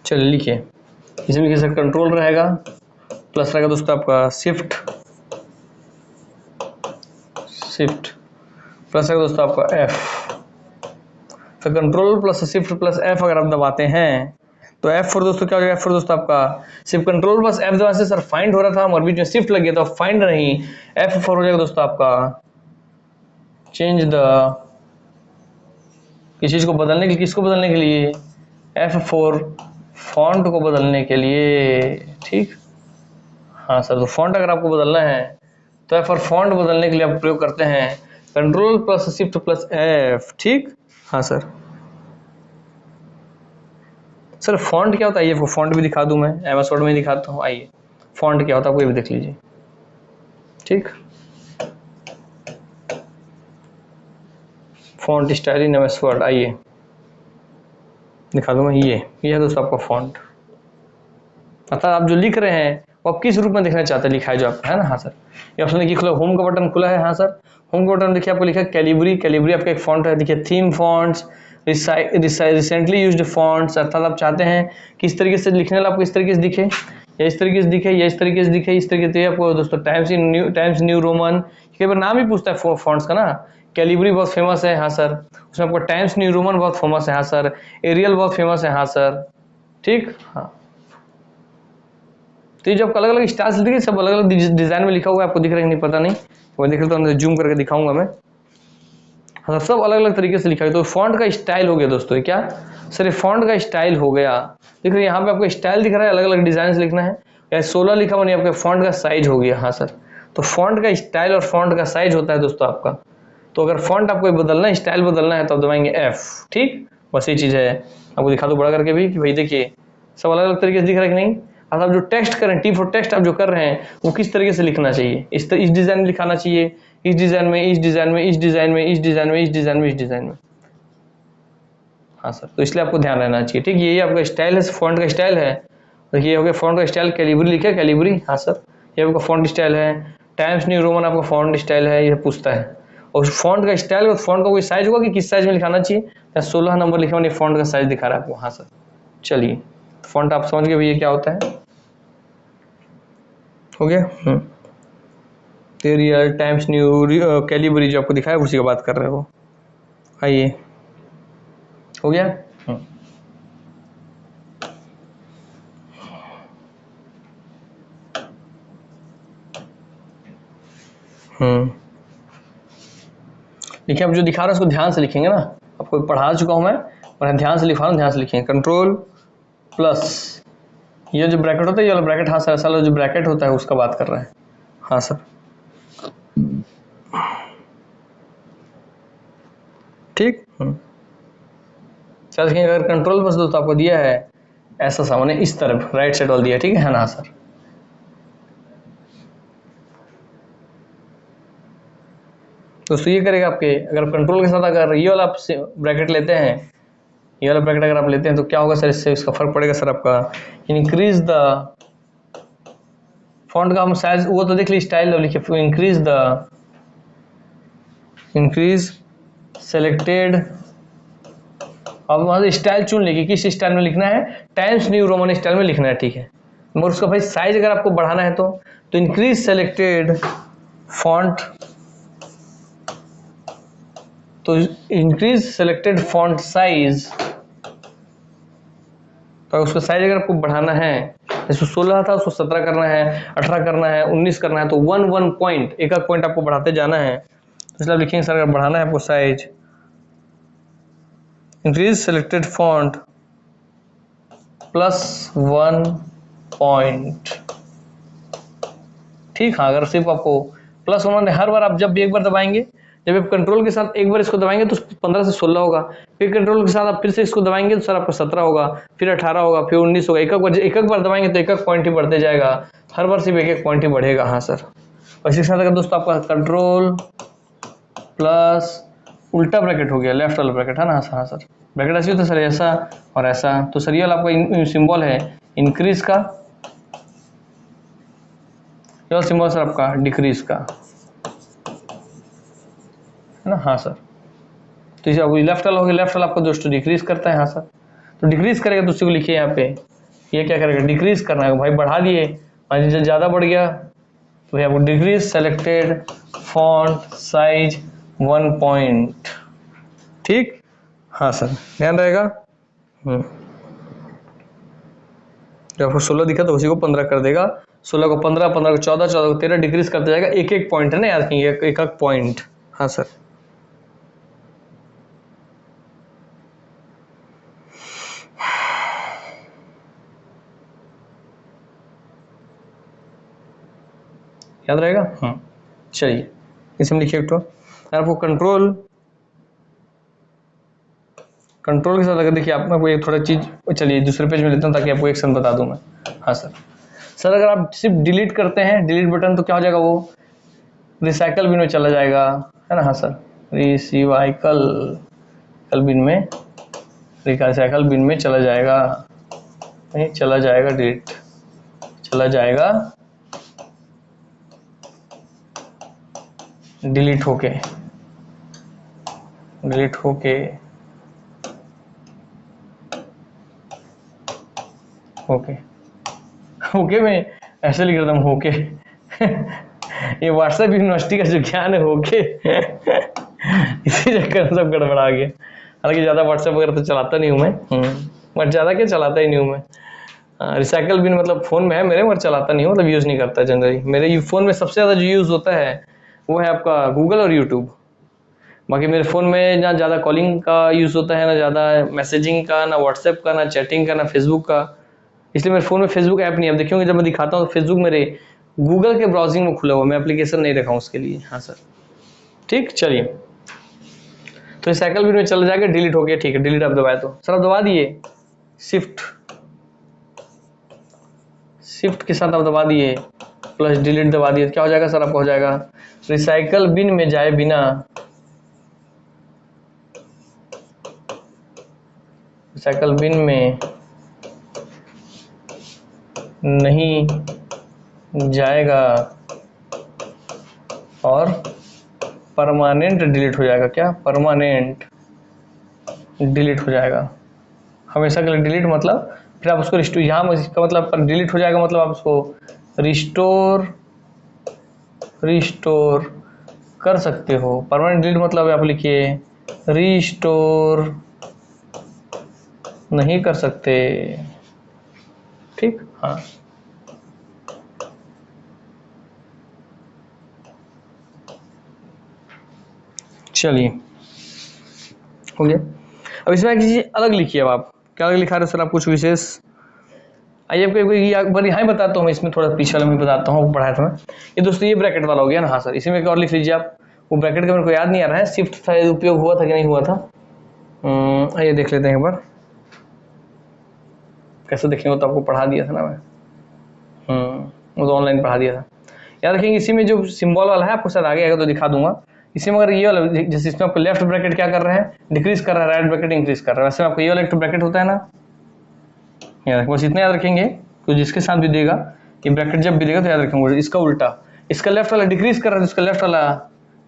चलिए लिखिए, इसमें लिखिए सर कंट्रोल रहेगा, प्लस रहेगा दोस्तों आपका शिफ्ट, शिफ्ट प्लस रहेगा दोस्तों आपका एफ, तो control plus shift plus F अगर आप दबाते हैं तो F4 दोस्तों क्या हो जाएगा, F4 दोस्तों आपका सिर्फ कंट्रोल प्लस F दबाने से सर फाइंड हो रहा था और बीच में शिफ्ट लग गया तो फाइंड नहीं, F4 हो जाएगा दोस्तों आपका चेंज द, किस चीज को बदलने के लिए, किसको बदलने के लिए, F4 फॉन्ट को बदलने के लिए। ठीक, हाँ सर, तो फॉन्ट अगर आपको बदलना है तो F4 फॉन्ट बदलने के लिए आप प्रयोग करते हैं control plus shift plus F। ठीक, हाँ सर। सर फॉन्ट क्या होता है, ये आपको फॉन्ट भी दिखा दूं, मैं MS वर्ड में दिखाता हूँ। आइए फॉन्ट क्या होता है आपको ये भी देख लीजिए। ठीक, font style in MS word, आइए दिखा दूं मैं। ये है दोस्तों आपका फॉन्ट, अर्थात आप जो लिख रहे हैं वो आप किस रूप में दिखना चाहते हैं, लिखा है जो आपका है ना। हाँ सर, ये ऑप्शन देखिए खुला, होम का बटन खुला है। हाँ सर, होम का बटन देखिए आपको लिखा है कैलिबरी, कैलिबरी आपका एक फॉन्ट है। देखिए theme fonts, recently used fonts, अर्थात आप चाहते हैं कि इस तरीके से लिखने वाला आपको इस तरीके से दिखे या इस तरीके से दिखे या इस तरीके से दिखे, इस तरीके से आपको दोस्तों टाइम्स न्यू रोमन, कई बार नाम ही पूछता है फॉन्ट्स का ना। कैलिबरी बहुत फेमस है, हाँ सर। उसमें आपको टाइम्स न्यू रोमन बहुत फेमस है, हाँ सर। एरियल बहुत फेमस है, हाँ सर। ठीक, हाँ। तो ये जो आपको अलग अलग स्टाइल्स दिखे, सब अलग अलग डिजाइन में लिखा हुआ है, आपको दिख रहा है नहीं पता नहीं, वो देख लेता हूँ, जूम करके दिखाऊंगा मैं। हाँ, सब अलग अलग तरीके से लिखा है। तो फॉन्ट का स्टाइल हो गया दोस्तों, ये क्या सर, ये फॉन्ट का स्टाइल हो गया। देख रहे हैं यहाँ पे आपको स्टाइल दिख रहा है, अलग अलग डिजाइन से लिखना है। या 16 लिखा हुआ नहीं, आपका फॉन्ट का साइज हो गया। हाँ सर, तो फॉन्ट का स्टाइल और फॉन्ट का साइज होता है दोस्तों आपका। तो अगर फॉन्ट आपको बदलना है, स्टाइल बदलना है, तो आप दबाएंगे F। ठीक, बस ये चीज़ है। आपको दिखा दो बड़ा करके भी कि भाई देखिए सब अलग अलग तरीके से दिख रहा है कि नहीं। अब आप जो टेक्स्ट करें, T फॉर टेक्स्ट आप जो कर रहे हैं वो किस तरीके से लिखना चाहिए, इस डिजाइन में लिखाना चाहिए, इस डिजाइन में, इस डिजाइन में, इस डिजाइन में, इस डिजाइन में, इस डिजाइन में, इस डिजाइन में। हाँ सर, तो इसलिए आपको ध्यान रहना चाहिए। ठीक, यही आपका स्टाइल है, फॉन्ट का स्टाइल है। देखिए ये हो गया फॉन्ट का स्टाइल, कैलिबरी लिखा है, कैलिबरी। हाँ सर, ये आपका फॉन्ट स्टाइल है। टाइम्स न्यू रोमन आपका फॉन्ट स्टाइल है, ये पूछता है। और फॉन्ट का स्टाइल, फॉन्ट का कोई साइज होगा कि किस साइज में लिखाना चाहिए, या 16 नंबर लिखा हुआ फॉन्ट का साइज दिखा रहा है आपको। हाँ सर, चलिए फॉन्ट आप समझ गए भैया क्या होता है, हो गया। एरियल, टाइम्स न्यू, कैलिबरी जो आपको दिखाया उसी का बात कर रहे हो। आइए, हो गया। देखिए अब जो दिखा रहा है उसको ध्यान से लिखेंगे ना, आपको पढ़ा चुका हूं मैं और ध्यान से लिखा रहा हूं, ध्यान से लिखेंगे। कंट्रोल प्लस ये जो ब्रैकेट होता है, ये वाला ब्रैकेट, हाँ सर, ऐसा जो ब्रैकेट होता है उसका बात कर रहे हैं। हाँ सर, ठीक। चल, अगर कंट्रोल प्लस दोस्तों आपको दिया है ऐसा सा, मैंने इस तरफ राइट साइड वाला दिया, ठीक है ना सर। दोस्तों ये करेगा आपके, अगर कंट्रोल के साथ अगर ये वाला आप ब्रैकेट लेते हैं, ये वाला ब्रैकेट अगर आप लेते हैं तो क्या होगा सर, इससे इसका फर्क पड़ेगा सर आपका, इंक्रीज द फॉन्ट का हम साइज वो तो देख ली, स्टाइल लिखिए, इंक्रीज सेलेक्टेड। अब वहां से स्टाइल चुन लेगी, किस स्टाइल में लिखना है, टाइम्स न्यू रोमन स्टाइल में लिखना है, ठीक है। मगर उसका भाई साइज अगर आपको बढ़ाना है तो इंक्रीज सेलेक्टेड फॉन्ट, तो इंक्रीज सेलेक्टेड फॉन्ट साइज, तो उसका साइज अगर आपको बढ़ाना है, जैसे 16 था उसको 17 करना है, 18 करना है, 19 करना है, तो 1 पॉइंट, एक पॉइंट आपको बढ़ाते जाना है। तो इसलिए आप लिखेंगे सर अगर बढ़ाना है आपको size, increase selected font +1 point. ठीक, हाँ, अगर सिर्फ आपको +1 हर बार आप जब भी एक बार दबाएंगे, जब आप कंट्रोल के साथ एक बार इसको दबाएंगे तो 15 से 16 होगा, फिर कंट्रोल के साथ आप फिर से इसको दबाएंगे तो सर आपको 17 होगा, फिर 18 होगा, फिर 19 होगा। एक बार दबाएंगे तो एक पॉइंट ही बढ़ते जाएगा, हर बार सिर्फ एक पॉइंट ही बढ़ेगा। हाँ सर, और इसी के साथ अगर दोस्तों आपका कंट्रोल प्लस उल्टा ब्रैकेट हो गया, लेफ्ट वाला ब्रैकेट है ना। हाँ सर, ब्रैकेट ऐसे होता है सर, ऐसा और ऐसा, तो सर ये वाला आपका सिंबल है इंक्रीज का, ये सिंबल सर आपका डिक्रीज का है ना। हाँ सर, तो इसे लेफ्ट वाला हो गया, लेफ्ट वाला आपको दोस्तों डिक्रीज करता है। हाँ सर, तो डिक्रीज करेगा तो उसी को लिखिए यहाँ पे, ये क्या करेगा, डिक्रीज करना है भाई, बढ़ा दिए जब ज़्यादा बढ़ गया तो आपको decrease selected font size 1 point. ठीक, हाँ सर, ध्यान रहेगा। जब आपको 16 दिखा तो उसी को 15 कर देगा, 16 को 15, 15 को 14, 14 को 13 डिक्रीज करते जाएगा। एक एक पॉइंट है ना, याद रखिए, एक एक पॉइंट। हाँ सर, याद रहेगा। चलिए इसमें लिखिए एक तो आपको कंट्रोल के साथ अगर देखिए आप आपको एक थोड़ा चीज, चलिए दूसरे पेज में लेता हूँ ताकि आपको एक सन बता दूं मैं। हाँ सर, सर अगर आप सिर्फ डिलीट करते हैं, डिलीट बटन, तो क्या हो जाएगा, वो रिसाइकल बिन में चला जाएगा, है ना। हाँ सर, रिसाइकल बिन में, रिसाइकल बिन में चला जाएगा, नहीं चला जाएगा, डिलीट चला जाएगा, डिलीट होके ओके ओके, मैं ऐसे लिख रहा हूँ ओके। ये व्हाट्सएप यूनिवर्सिटी का जो ज्ञान है ओके। इसी चक्कर में सब गड़बड़ा गया। हालांकि ज़्यादा व्हाट्सएप वगैरह तो चलाता नहीं हूँ मैं, बट ज़्यादा क्या चलाता ही नहीं हूँ मैं। रिसाइकल बिन मतलब फ़ोन में है मेरे, मगर चलाता नहीं हूँ, मतलब यूज़ नहीं करता जनरली। मेरे फ़ोन में सबसे ज़्यादा जो यूज़ होता है वो है आपका गूगल और यूट्यूब। बाकी मेरे फ़ोन में ना ज़्यादा कॉलिंग का यूज़ होता है, ना ज़्यादा मैसेजिंग का, ना व्हाट्सएप का, ना चैटिंग का, ना फेसबुक का। इसलिए मेरे फ़ोन में फेसबुक ऐप नहीं है। अब देखिए जब मैं दिखाता हूँ तो फेसबुक मेरे गूगल के ब्राउजिंग में खुला हुआ, मैं एप्लीकेशन नहीं रखा हूँ उसके लिए। हाँ सर, ठीक। चलिए तो रिसाइकल बिन में चला जाएगा, डिलीट हो गया, ठीक है। डिलीट आप दबाए तो सर, आप दबा दिए, शिफ्ट के साथ आप दबा दिए, प्लस डिलीट दबा दिए, क्या हो जाएगा सर, आपको हो जाएगा रिसाइकल बिन में जाए बिना, रिसाइकल बिन में नहीं जाएगा और परमानेंट डिलीट हो जाएगा। क्या, परमानेंट डिलीट हो जाएगा, हमेशा के लिए डिलीट। मतलब फिर आप उसको रिस्टोर, यहाँ इसका मतलब पर डिलीट हो जाएगा मतलब आप उसको रिस्टोर कर सकते हो। परमानेंट डिलीट मतलब आप लिखिए रिस्टोर नहीं कर सकते, ठीक। हाँ चलिए हो गया। अब इसमें एक चीज अलग लिखिए। अब आप क्या अलग लिखा रहे हो सर, आप कुछ विशेष, आइए आपको एक बार यहाँ ही बताता हूँ मैं, इसमें थोड़ा पीछे वाला में बताता हूँ, पढ़ाया था मैं। ये दोस्तों ये ब्रैकेट वाला हो गया ना। हाँ सर, इसी में एक और लिख लीजिए आप। वो ब्रैकेट का मेरे को याद नहीं आ रहा है, शिफ्ट था, उपयोग हुआ था कि नहीं हुआ था। आइए देख लेते हैं एक बार, कैसे देखेंगे, तो आपको पढ़ा दिया था ना मैं। वो तो ऑनलाइन पढ़ा दिया था। याद रखेंगे इसी में जो सिंबल वाला है, आपको शायद आगे आएगा तो दिखा दूंगा। इसी में अगर ये वाला, जैसे इसमें आपको लेफ्ट ब्रैकेट क्या कर रहा है, डिक्रीज कर रहा है, राइट ब्रैकेट इंक्रीज कर रहा है, वैसे आपको ये वाला एक ब्रैकेट होता है ना, याद बस इतना याद रखेंगे। तो जिसके साथ भी देगा ये ब्रैकेट, जब भी देगा तो याद रखेंगे इसका उल्टा, इसका लेफ्ट वाला डिक्रीज कर रहा है, इसका लेफ्ट वाला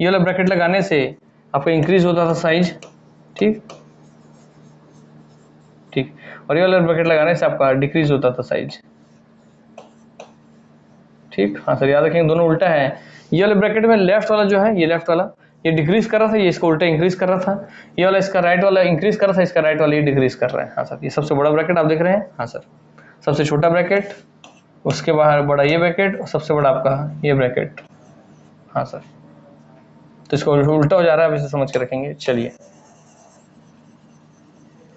ये वाला ब्रैकेट लगाने से आपका इंक्रीज होता था साइज, ठीक ठीक, और ये वाला ब्रैकेट लगाने से आपका डिक्रीज होता था साइज, ठीक। हाँ सर, याद रखेंगे दोनों उल्टा है। ये वाले ब्रैकेट में लेफ्ट वाला जो है, ये लेफ्ट वाला ये डिक्रीज कर रहा था, ये इसका उल्टा इंक्रीज कर रहा था। ये वाला इसका राइट वाला इंक्रीज कर रहा था, इसका राइट वाला ये डिक्रीज कर रहा है। हाँ सर, ये सबसे बड़ा ब्रैकेट आप देख रहे हैं। हाँ सर, सबसे छोटा ब्रैकेट, उसके बाहर बड़ा ये ब्रैकेट, और सबसे बड़ा आपका ये ब्रैकेट। हाँ सर, तो इसको उल्टा हो जा रहा है, अब इसे समझ के रखेंगे। चलिए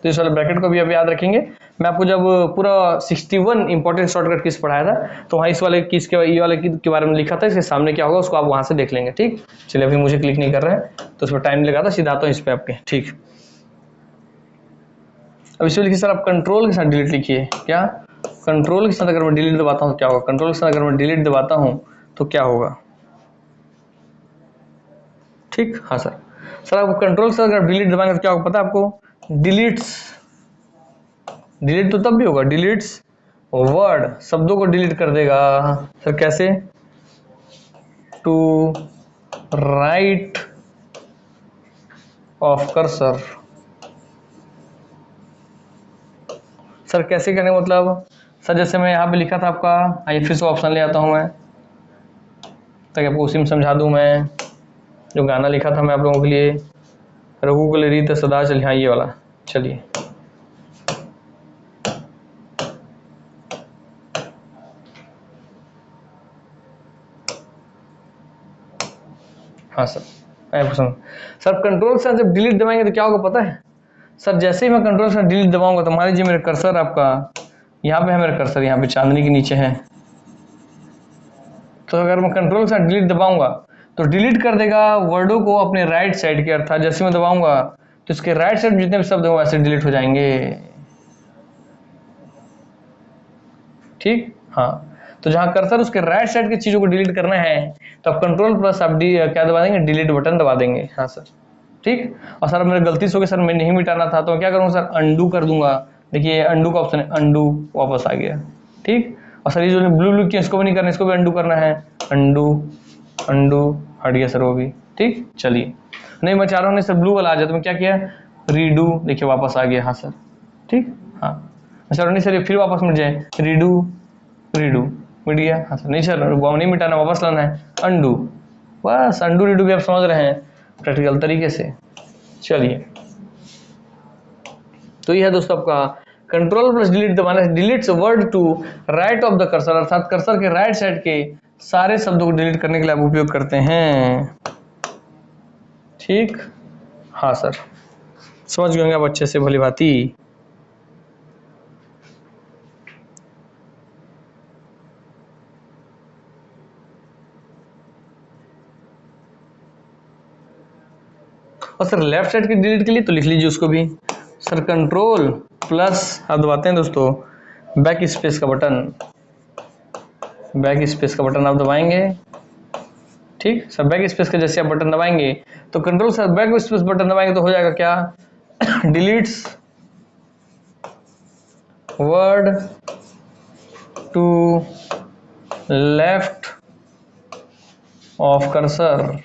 तो इस वाले ब्रैकेट को भी अब याद रखेंगे। मैं आपको जब पूरा 61 इंपॉर्टेंट शॉर्टकट कीज पढ़ाया था, तो वहाँ इस वाले कीज के, ये वाले कीज के बारे में लिखा था, इसके सामने क्या होगा उसको आप वहाँ से देख लेंगे, ठीक। चलिए अभी मुझे क्लिक नहीं कर रहा है तो उस पर टाइम लगा था, सीधा आता हूँ इस पर आपके, ठीक। अब इसमें लिखिए सर, आप कंट्रोल के साथ डिलीट लिखिए। क्या, कंट्रोल के साथ अगर मैं डिलीट दबाता हूँ तो क्या होगा, कंट्रोल के साथ अगर मैं डिलीट दबाता हूँ तो क्या होगा, ठीक। हाँ सर, सर आपको कंट्रोल से अगर डिलीट दबाएंगे तो क्या होगा पता है आपको, डिलीट तो तब भी होगा, डिलीट्स वर्ड, शब्दों को डिलीट कर देगा। सर कैसे, to right of cursor, sir कैसे करने मतलब, सर जैसे मैं यहाँ पे लिखा था आपका, आइए फिर से ऑप्शन ले आता हूँ मैं ताकि आपको उसी में समझा दूँ। मैं जो गाना लिखा था मैं आप लोगों के लिए, रघु कुल रीत सदा चल, हाँ ये वाला, चलिए हाँ सर, सर कंट्रोल से जब डिलीट दबाएंगे तो क्या होगा पता है सर? जैसे ही मैं कंट्रोल से डिलीट दबाऊंगा तो मान लीजिए मेरे कर्सर आपका यहाँ पे है, मेरा कर्सर यहाँ पे चांदनी के नीचे है, तो अगर मैं कंट्रोल से डिलीट दबाऊंगा तो डिलीट कर देगा वर्डों को अपने राइट साइड के, अर्थात जैसे मैं दबाऊंगा तो इसके राइट साइड जितने भी शब्द हैं वैसे डिलीट हो जाएंगे। ठीक, हाँ, तो जहां कर्सर उसके राइट साइड की चीजों को डिलीट करना है तो आप कंट्रोल प्लस आप क्या दबा देंगे, डिलीट बटन दबा देंगे। हाँ सर, ठीक। और सर मेरे गलती से हो गया सर, मैं नहीं मिटाना था तो मैं क्या करूँगा सर, अंडू कर दूंगा। देखिए अंडू का ऑप्शन है, अंडू वापस आ गया। ठीक, और सर ये जो ब्लू ब्लू किया इसको भी नहीं करना, इसको भी अंडू करना है, अंडू अंडू हट गया सर वो भी। ठीक, चलिए, नहीं मैं चाह रहा हूँ नहीं सर ब्लू वाला आ जाए, तो मैं क्या किया, रीडू, देखिए वापस आ गया। हाँ सर, ठीक, हाँ सर, नहीं सर ये फिर वापस मिट जाए, रीडू रीडू मिट गया। हाँ सर, नहीं सर नहीं मिटाना, वापस लाना है, अंडू, बस अंडू रीडू भी आप समझ रहे हैं प्रैक्टिकल तरीके से। चलिए, तो यह है दोस्तों आपका कंट्रोल प्लस डिलीट दबाना है, deletes word to right of the cursor, अर्थात कर्सर के राइट साइड के सारे शब्दों को डिलीट करने के लिए आप उपयोग करते हैं। ठीक, हाँ सर, समझ गए आप अच्छे से भली भांति। और सर लेफ्ट साइड की डिलीट के लिए तो लिख लीजिए उसको भी सर, कंट्रोल प्लस आप दबाते हैं दोस्तों बैक स्पेस का बटन, बैक स्पेस का बटन आप दबाएंगे। ठीक, सब बैक स्पेस का जैसे आप बटन दबाएंगे तो कंट्रोल से बैक स्पेस बटन दबाएंगे तो हो जाएगा क्या, deletes word to left of cursor.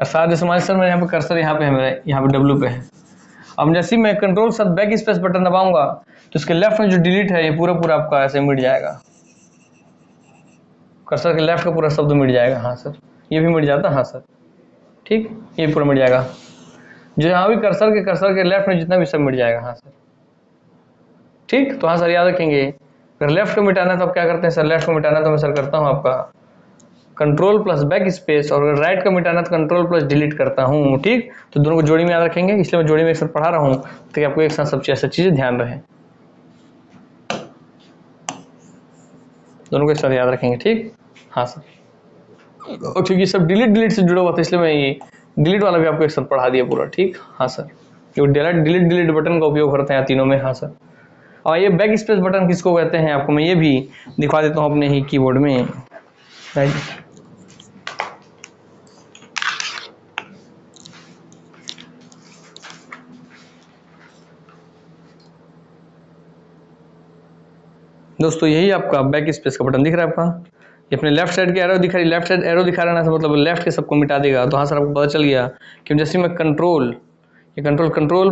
साथ समझ सर, मैं यहाँ पे कर्सर यहाँ पे है, मेरे यहाँ पे डब्ल्यू पे है। अब जैसे ही मैं कंट्रोल साथ बैक स्पेस बटन दबाऊंगा तो इसके लेफ्ट में जो डिलीट है ये पूरा पूरा आपका ऐसे मिट जाएगा, कर्सर के लेफ्ट का पूरा शब्द मिट जाएगा। हाँ सर, ये भी मिट जाता। हाँ सर, ठीक, ये पूरा मिट जाएगा, जो यहाँ भी कर्सर के लेफ्ट में जितना भी सब मिट जाएगा। हाँ सर, ठीक, तो हाँ सर याद रखेंगे, अगर लेफ्ट को मिटाना है तो आप क्या करते हैं सर, लेफ्ट को मिटाना तो मैं सर करता हूँ आपका कंट्रोल प्लस बैक स्पेस, और अगर राइट का मिटाना तो कंट्रोल प्लस डिलीट करता हूँ। ठीक, तो दोनों को जोड़ी में याद रखेंगे, इसलिए मैं जोड़ी में एक साथ पढ़ा रहा हूँ ताकि आपको एक साथ सब चीजें ध्यान रहे, दोनों को एक साथ याद रखेंगे। ठीक, हाँ सर, और क्योंकि सब डिलीट से जुड़ा हुआ था इसलिए मैं ये डिलीट वाला भी आपको एक साथ पढ़ा दिया पूरा। ठीक, हाँ सर, डिलीट बटन का उपयोग करते हैं तीनों में। हाँ सर, और ये बैक स्पेस बटन किसको कहते हैं आपको मैं ये भी दिखा देता हूँ अपने ही कीबोर्ड में। दोस्तों यही आपका बैक स्पेस का बटन दिख रहा है आपका, ये अपने लेफ्ट साइड के एरो दिखा रही, लेफ्ट साइड एरो दिखा रहा है मतलब लेफ्ट के सबको मिटा देगा। तो हाँ सर, आपको पता चल गया कि जैसे मैं कंट्रोल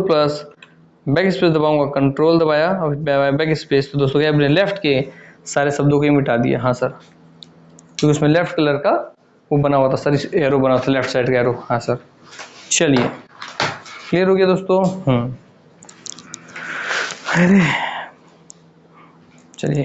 प्लस बैक स्पेस दबाऊंगा, कंट्रोल दबाया और बैक स्पेस, तो दोस्तों क्या अपने लेफ्ट के सारे शब्दों को ही मिटा दिया। हाँ सर, क्योंकि उसमें लेफ्ट कलर का वो बना हुआ था सर, इस एरो बना था लेफ्ट साइड का एरो। हाँ सर, चलिए क्लियर हो गया दोस्तों। अरे चलिए,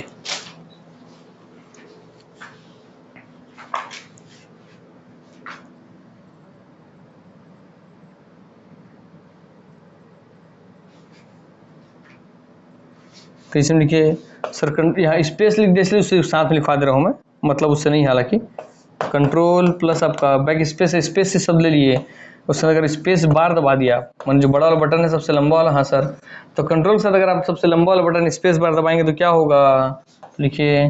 तो इसमें लिखिए सर, यहाँ स्पेस लिख दे इसलिए उसे साथ में लिखवा दे रहा हूँ मैं, मतलब उससे नहीं, हालांकि कंट्रोल प्लस आपका बैक स्पेस से शब्द ले लिए, उससे अगर स्पेस बार दबा दिया, मान जो बड़ा वाला बटन है सबसे लंबा वाला। हाँ सर, तो कंट्रोल से अगर आप सबसे लंबा वाला बटन स्पेस बार दबाएंगे तो क्या होगा, लिखिए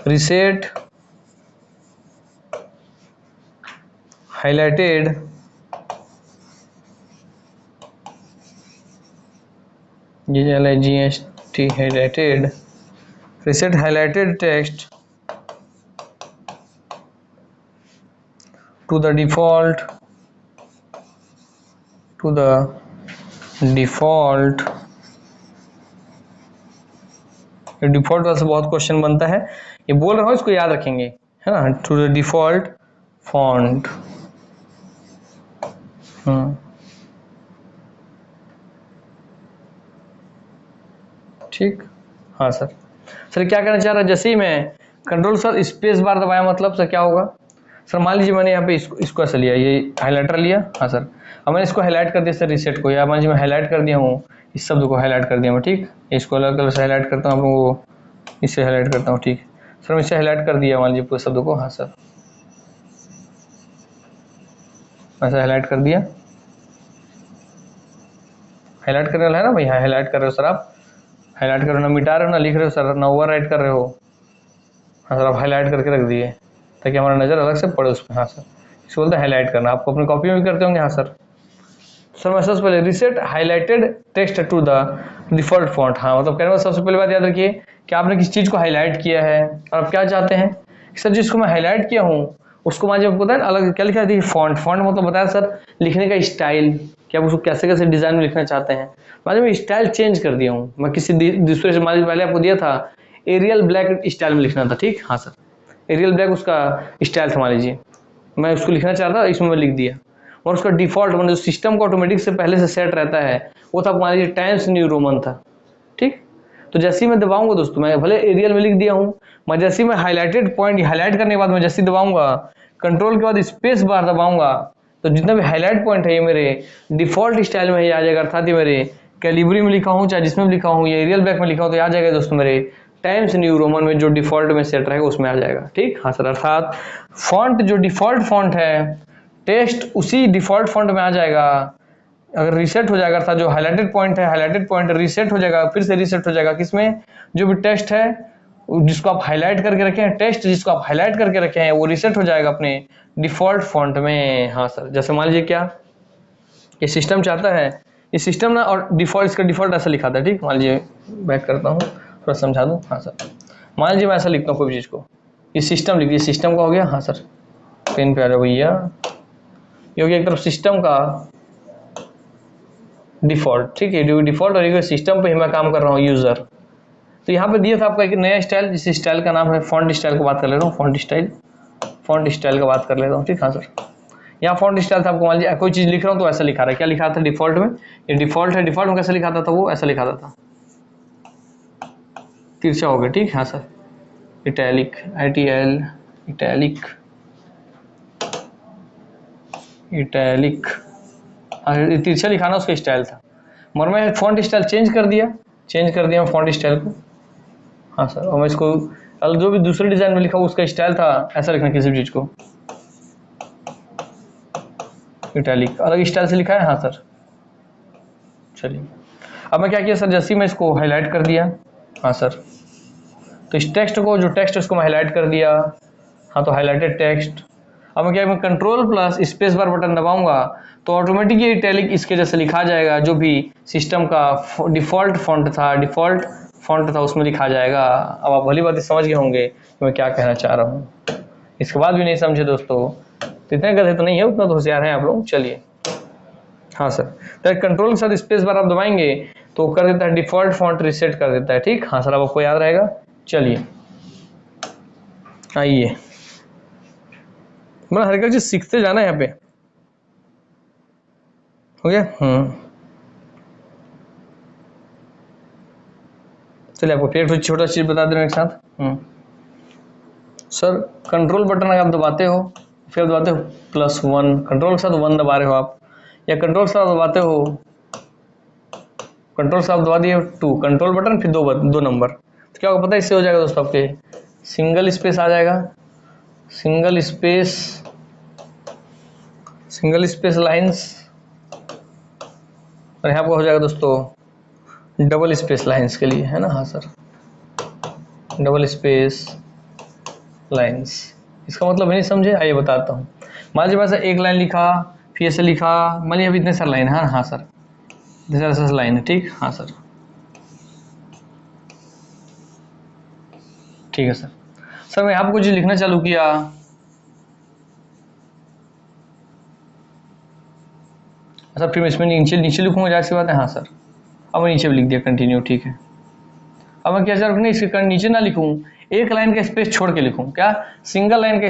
reset highlighted GST highlighted, reset highlighted text to the default default वाला से बहुत क्वेश्चन बनता है, ये बोल रहा हूँ इसको याद रखेंगे। है ना, टू द डिफॉल्ट फॉन्ट। ठीक, हाँ सर। सर क्या करना चाह रहा है, जैसे ही मैं कंट्रोल सर स्पेस बार दबाया मतलब सर क्या होगा, सर मान लीजिए मैंने यहाँ पे इसको ऐसा लिया, ये हाईलाइटर लिया, हाँ सर। अब मैंने इसको हाईलाइट कर दिया सर रिसेट को, या मान लीजिए मैं हाईलाइट कर दिया हूँ, इस शब्द को हाईलाइट कर दिया मैं, ठीक, इसको अलग कलर से हाईलाइट करता हूँ, आप लोगों को इससे हाईलाइट करता हूँ, ठीक सर। मैं इसे हाईलाइट कर दिया मान लीजिए पूरे शब्द को, हाँ सर, ऐसा हाईलाइट कर दिया। हाईलाइट करने वाला है ना भाई, हाईलाइट कर रहे हो सर आप, हाईलाइट कर रहे हो ना, मिटा रहे हो ना, लिख रहे हो सर ना, ओवर राइट कर रहे हो, हाँ सर। आप हाईलाइट करके रख दिए ताकि हमारा नज़र अलग से पड़े उसमें, हाँ सर। इसको बोलते हैं हाईलाइट करना, आपको अपनी कॉपी में भी करते होंगे, हाँ सर। सर मैं सबसे पहले reset highlighted text to the default font, हाँ मतलब कहने का सबसे पहले बात याद रखिए कि आपने किस चीज़ को हाईलाइट किया है और आप क्या चाहते हैं। सर जिसको मैं हाईलाइट किया हूँ उसको मान लीजिए पता है अलग क्या लिखा है, फॉन्ट। फॉन्ट मतलब बताया सर लिखने का स्टाइल, कि आप उसको कैसे कैसे डिजाइन में लिखना चाहते हैं। मान लीजिए मैं स्टाइल चेंज कर दिया हूँ, मैं किसी दूसरे से मान लीजिए पहले आपको दिया था एरियल ब्लैक स्टाइल में लिखना था, ठीक, हाँ सर। एरियल ब्लैक उसका स्टाइल था, मान लीजिए मैं उसको लिखना चाहता था, इसमें मैं लिख दिया। और उसका डिफॉल्ट मतलब जो सिस्टम का ऑटोमेटिक से पहले से सेट रहता है वो था, मान लीजिए टाइम्स न्यू रोमन था, ठीक। तो जैसे ही मैं दबाऊंगा दोस्तों, मैं भले एरियल में लिख दिया हूँ, मैं जैसे ही मैं हाईलाइटेड पॉइंट हाईलाइट करने के बाद मैं जैसे ही दबाऊंगा कंट्रोल के बाद स्पेस बार दबाऊंगा, तो जितना भी हाईलाइट पॉइंट है ये मेरे डिफॉल्ट स्टाइल में ही आ जाएगा, अर्थात ये मेरे कैलिबरी में लिखा हूँ चाहे जिसमें भी लिखा हूँ, या एरियल ब्लैक में लिखा हूँ, तो आ जाएगा दोस्तों मेरे टाइम्स न्यू रोमन में जो डिफॉल्ट में सेट रहेगा उसमें आ जाएगा, ठीक, हाँ सर। अर्थात फॉन्ट जो डिफॉल्ट फॉन्ट है टेस्ट उसी डिफॉल्ट फॉन्ट में आ जाएगा। अगर रीसेट हो जाएगा अर्थात जो हाईलाइटेड पॉइंट है, हाईलाइटेड पॉइंट रीसेट हो जाएगा, फिर से रीसेट हो जाएगा किसमें, जो भी टेक्स्ट है जिसको आप हाईलाइट करके रखे हैं, टेक्स्ट जिसको आप हाईलाइट करके रखे हैं वो रीसेट हो जाएगा अपने डिफॉल्ट फॉन्ट में, हाँ सर। जैसे मान लीजिए क्या ये सिस्टम चाहता है, ये सिस्टम ना और डिफॉल्ट, इसका डिफॉल्ट ऐसा लिखा था, ठीक। मान लीजिए बैक करता हूँ थोड़ा समझा दूँ, हाँ सर। मान लीजिए मैं ऐसा लिखता हूँ कोई भी चीज़ को, ये सिस्टम लिख दिया, सिस्टम का हो गया, हाँ सर। पेन पे आ जाओ भैया, ये हो गया एक तरफ सिस्टम का डिफॉल्ट, ठीक है, डिफॉल्ट और एक सिस्टम पे ही मैं काम कर रहा हूँ यूजर। तो यहाँ पे दिया था आपका एक नया स्टाइल, जिस स्टाइल का नाम है फॉन्ट स्टाइल, का बात कर ले रहा हूँ, फॉन्ट स्टाइल, फॉन्ट स्टाइल का बात कर लेता हूँ, ठीक, हाँ सर। यहाँ फॉन्ट स्टाइल था, आपको मान लीजिए कोई चीज़ लिख रहा हूँ तो ऐसा लिखा रहा है, क्या लिखा था डिफॉल्ट में, ये डिफॉल्ट है, डिफॉल्ट में कैसे लिखा था, तो वो ऐसा लिखा था तिरछा हो गया, ठीक, हाँ sir. Italic, ITL, italic, italic, तिरछा लिखाना उसका स्टाइल था, मगर मैं फॉन्ट स्टाइल चेंज कर दिया, मैं फॉन्ट स्टाइल को, हाँ सर। और मैं इसको अलग जो भी दूसरे डिजाइन में लिखा उसका स्टाइल था ऐसा लिखना, किसी भी चीज को इटैलिक अलग स्टाइल से लिखा है, हाँ सर। चलिए अब मैं क्या किया सर, जैसे ही मैं इसको हाईलाइट कर दिया, हाँ सर, तो इस टेक्स्ट को जो टेक्स्ट उसको मैं हाईलाइट कर दिया, हाँ तो हाईलाइटेड टेक्स्ट। अब मैं क्या, मैं control plus space bar button दबाऊंगा तो ऑटोमेटिक ये इटैलिक इसके जैसे लिखा जाएगा, जो भी सिस्टम का डिफॉल्ट फॉन्ट था उसमें लिखा जाएगा। अब आप भली बात समझ गए होंगे कि मैं क्या कहना चाह रहा हूँ, इसके बाद भी नहीं समझे दोस्तों तो इतने गधे तो नहीं है, उतना तो होशियार है आप लोग। चलिए हाँ सर, तो कंट्रोल के साथ स्पेस बार आप दबाएंगे तो कर देता है डिफॉल्ट फॉन्ट रीसेट कर देता है, ठीक, हाँ सर। अब आपको याद रहेगा। चलिए आइए, मतलब हर एक चीज सीखते जाना है यहाँ पे, हो गया। चलिए आपको फिर एक छोटा चीज बता दे रहा हूँ एक साथ। सर कंट्रोल बटन अगर आप दबाते हो, फिर दबाते हो +1, कंट्रोल के साथ 1 दबा रहे हो आप, या कंट्रोल के साथ दबाते हो, कंट्रोल से आप दबा दिए 2, कंट्रोल बटन फिर दो नंबर, तो क्या होगा पता है, इससे हो जाएगा दोस्तों आपके सिंगल स्पेस आ जाएगा, सिंगल स्पेस लाइंस, और यहाँ पर हो जाएगा दोस्तों डबल स्पेस लाइंस के लिए, है ना, हाँ सर, डबल स्पेस लाइंस। इसका मतलब नहीं समझे, आइए बताता हूँ। मान लीजिए ऐसा एक लाइन लिखा, फिर ऐसे लिखा, मान लीजिए अभी इतने सारे लाइन है, हाँ सर, इतने सारे लाइन है, ठीक, हाँ सर, ठीक है सर। सर मैं यहाँ पर कुछ लिखना चालू किया, सर फिर मैं इसमें नीचे लिखूंगा, जाहिर सी बात है, हाँ सर। अब मैं नीचे भी लिख दिया कंटिन्यू, ठीक है। अब मैं क्या चाह रहा हूँ इसके नीचे ना लिखूँ, एक लाइन का स्पेस छोड़ के लिखूं, क्या सिंगल लाइन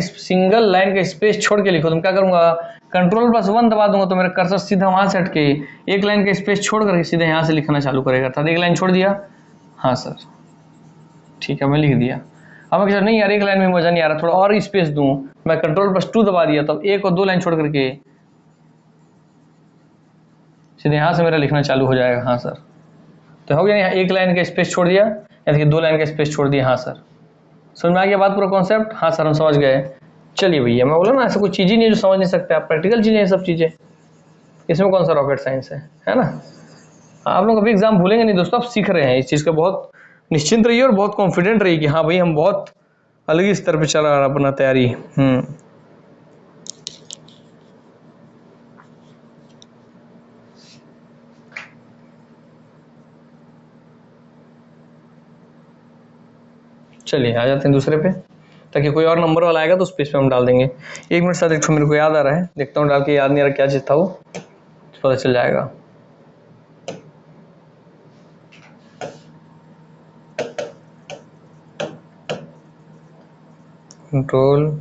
का स्पेस छोड़ के लिखो, तो मैं क्या करूंगा, Ctrl+1 दबा दूंगा तो मेरा कर्सर सीधा वहां से हटके एक लाइन का स्पेस छोड़ करके सीधे यहाँ से लिखना चालू करेगा। अर्थात एक लाइन छोड़ दिया, हाँ सर ठीक है मैं लिख दिया। अब मैं नहीं यार एक लाइन में मजा नहीं आ रहा, थोड़ा और स्पेस दूं, मैं Ctrl+2 दबा दिया, तब एक और दो लाइन छोड़ करके सीधे यहाँ से मेरा लिखना चालू हो जाएगा। हाँ सर, तो हो गया, यहाँ एक लाइन का स्पेस छोड़ दिया, या देखिए दो लाइन का स्पेस छोड़ दिया। हाँ सर समझ में आ गया बात, पूरा कॉन्सेप्ट? हाँ सर हम समझ गए। चलिए भैया, मैं बोला ना ऐसा कोई चीज़ ही नहीं जो समझ नहीं सकते आप, प्रैक्टिकल चीज़ें हैं सब चीज़ें, इसमें कौन सा रॉकेट साइंस है ना। आप लोग कभी एग्जाम भूलेंगे नहीं दोस्तों, आप सीख रहे हैं इस चीज़ का, बहुत निश्चिंत रहिए और बहुत कॉन्फिडेंट रहिए कि हाँ भाई हम बहुत अलग ही स्तर पर चला रहा अपना तैयारी। चलिए आ जाते हैं दूसरे पे, ताकि कोई और नंबर वाला आएगा तो उस पेज पे हम डाल देंगे। एक मिनट सर, एक तो मेरे को याद आ रहा है, देखता हूँ डाल के, याद नहीं आ रहा क्या चीज़ था वो, पता चल जाएगा। Ctrl+5,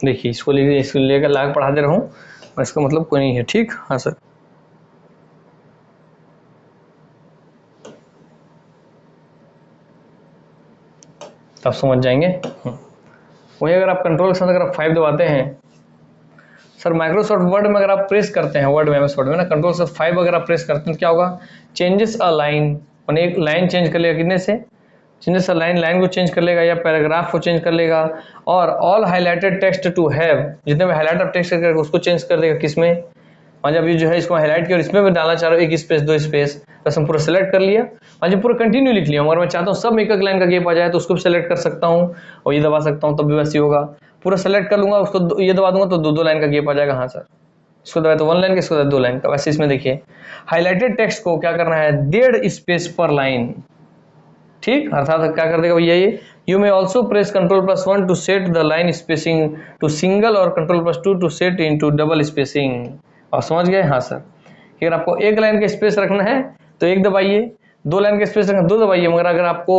देखिए इसको लेकर लाग पढ़ाते रहूं और इसका मतलब कोई नहीं है, ठीक। हाँ सर तब समझ जाएंगे। वही अगर आप कंट्रोल के साथ अगर आप 5 दबाते हैं सर, माइक्रोसॉफ्ट वर्ड में अगर आप प्रेस करते हैं, वर्ड में MS वर्ड में ना, Ctrl+5 अगर आप प्रेस करते हैं तो क्या होगा, चेंजेस अ लाइन, मैंने एक लाइन चेंज कर लेगा, कितने से, चेंजेस अ लाइन को चेंज कर लेगा या पैराग्राफ को चेंज कर लेगा, और all highlighted text to have, जितने भी हाईलाइट ऑफ टेक्स्ट करके उसको चेंज कर देगा, किसमें, मान जब ये जो है इसको हाईलाइट किया और इसमें मैं डालना चाह रहा हूँ एक स्पेस दो स्पेस, बस हम पूरा सेलेक्ट कर लिया, मान पूरा कंटिन्यू लिख लिया, अगर मैं चाहता हूँ सब में एक लाइन का गैप आ जाए तो उसको भी सेलेक्ट कर सकता हूँ और ये दबा सकता हूँ, तब भी वैसे ही होगा। पूरा सेलेक्ट कर लूंगा उसको, ये दबा दूंगा तो दो लाइन का गैप आ जाएगा। हाँ सर, इसको दबाए तो 1 लाइन का, इसको दबाए 2 लाइन का। वैसे इसमें देखिए हाईलाइटेड टेक्स्ट को क्या करना है, 1.5 स्पेस पर लाइन, ठीक। अर्थात क्या कर देगा भैया ये, you may also press Ctrl+1 to set the line spacing to single और Ctrl+2 to set into double spacing. और समझ गए? हाँ सर, अगर आपको एक लाइन का स्पेस रखना है तो एक दबाइए, 2 लाइन का स्पेस रखना 2 दबाइए, मगर अगर आपको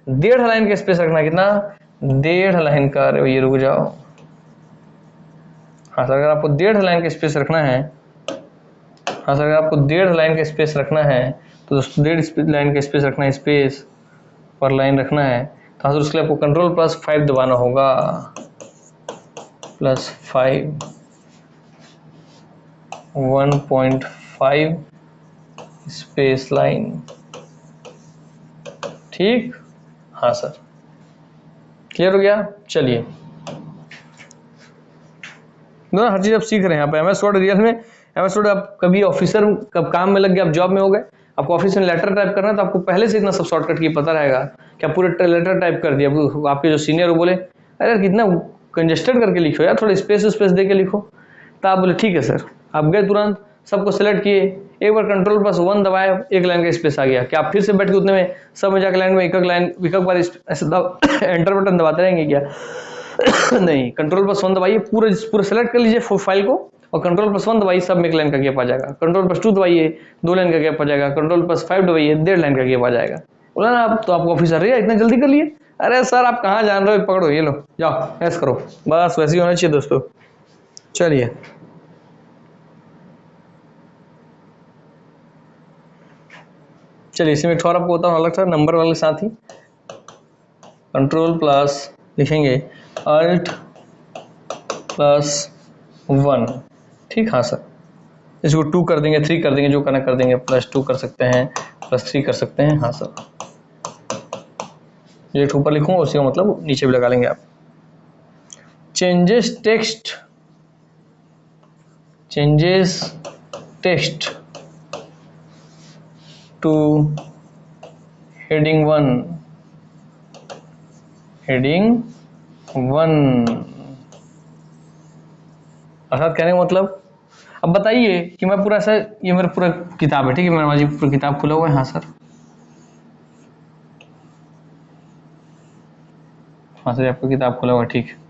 1.5 लाइन का स्पेस रखना है, कितना, 1.5 लाइन का, अरे भैया रुक जाओ। हाँ सर, अगर आपको 1.5 लाइन का स्पेस रखना है, हाँ सर अगर आपको 1.5 लाइन का स्पेस रखना है तो दोस्तों 1.5 लाइन का स्पेस रखना है, स्पेस पर लाइन रखना है, तो हाँ उसके लिए आपको Ctrl+5 दबाना होगा, +5 1.5 स्पेस लाइन, ठीक। हाँ सर क्लियर हो गया। चलिए ना, हर चीज आप सीख रहे हैं। आप MS वर्ड रियल में, MS वर्ड आप कभी ऑफिसर कब काम में लग गए, आप जॉब में हो गए, आपको ऑफिस में लेटर टाइप करना है तो आपको पहले से इतना सब शॉर्टकट की पता रहेगा, क्या पूरे लेटर टाइप कर दिया, आपके जो सीनियर वो बोले अरे यार कितना कंजेस्टेड करके लिखो यार, थोड़ा स्पेस दे के लिखो, तो आप बोले ठीक है सर। आप गए तुरंत सबको सेलेक्ट किए, एक बार Ctrl+1 दबाए, एक लाइन का स्पेस आ गया, क्या आप फिर से बैठ के उतने में सब में जाकर लाइन में एक एक बार ऐसे एंटर बटन दबाते रहेंगे क्या? नहीं, Ctrl+1 दबाइए, पूरा सेलेक्ट कर लीजिए फाइल को और Ctrl+1 दबाइए, सब में एक लाइन का गैप आ जाएगा। Ctrl+2 दबाइए, 2 लाइन का गैप आ जाएगा। Ctrl+5 दबाइए, 1.5 लाइन का गैप आ जाएगा। बोला ना आप तो आपको ऑफिसर रही है, इतना जल्दी कर लिए। अरे सर आप कहाँ जान रहे हो, पकड़ो ये लो जाओ ऐसा करो, बस वैसे ही होना चाहिए दोस्तों। चलिए इसी में एक और आपको बताऊँ अलग सा नंबर वाले साथ ही, Ctrl+ लिखेंगे Alt+1, ठीक। हाँ सर, इसको 2 कर देंगे, 3 कर देंगे, जो करना कर देंगे, +2 कर सकते हैं, +3 कर सकते हैं। हाँ सर, ये ऊपर लिखूंगा उसी का मतलब नीचे भी लगा लेंगे आप। चेंजेस टेक्स्ट टू हेडिंग 1 अर्थात कहने का मतलब, अब बताइए कि मैं पूरा ऐसा, ये मेरा पूरा किताब है, ठीक है, मेरा पूरा किताब खुला हुआ है। हाँ सर, हाँ सर, आपको किताब खोला हुआ, ठीक है।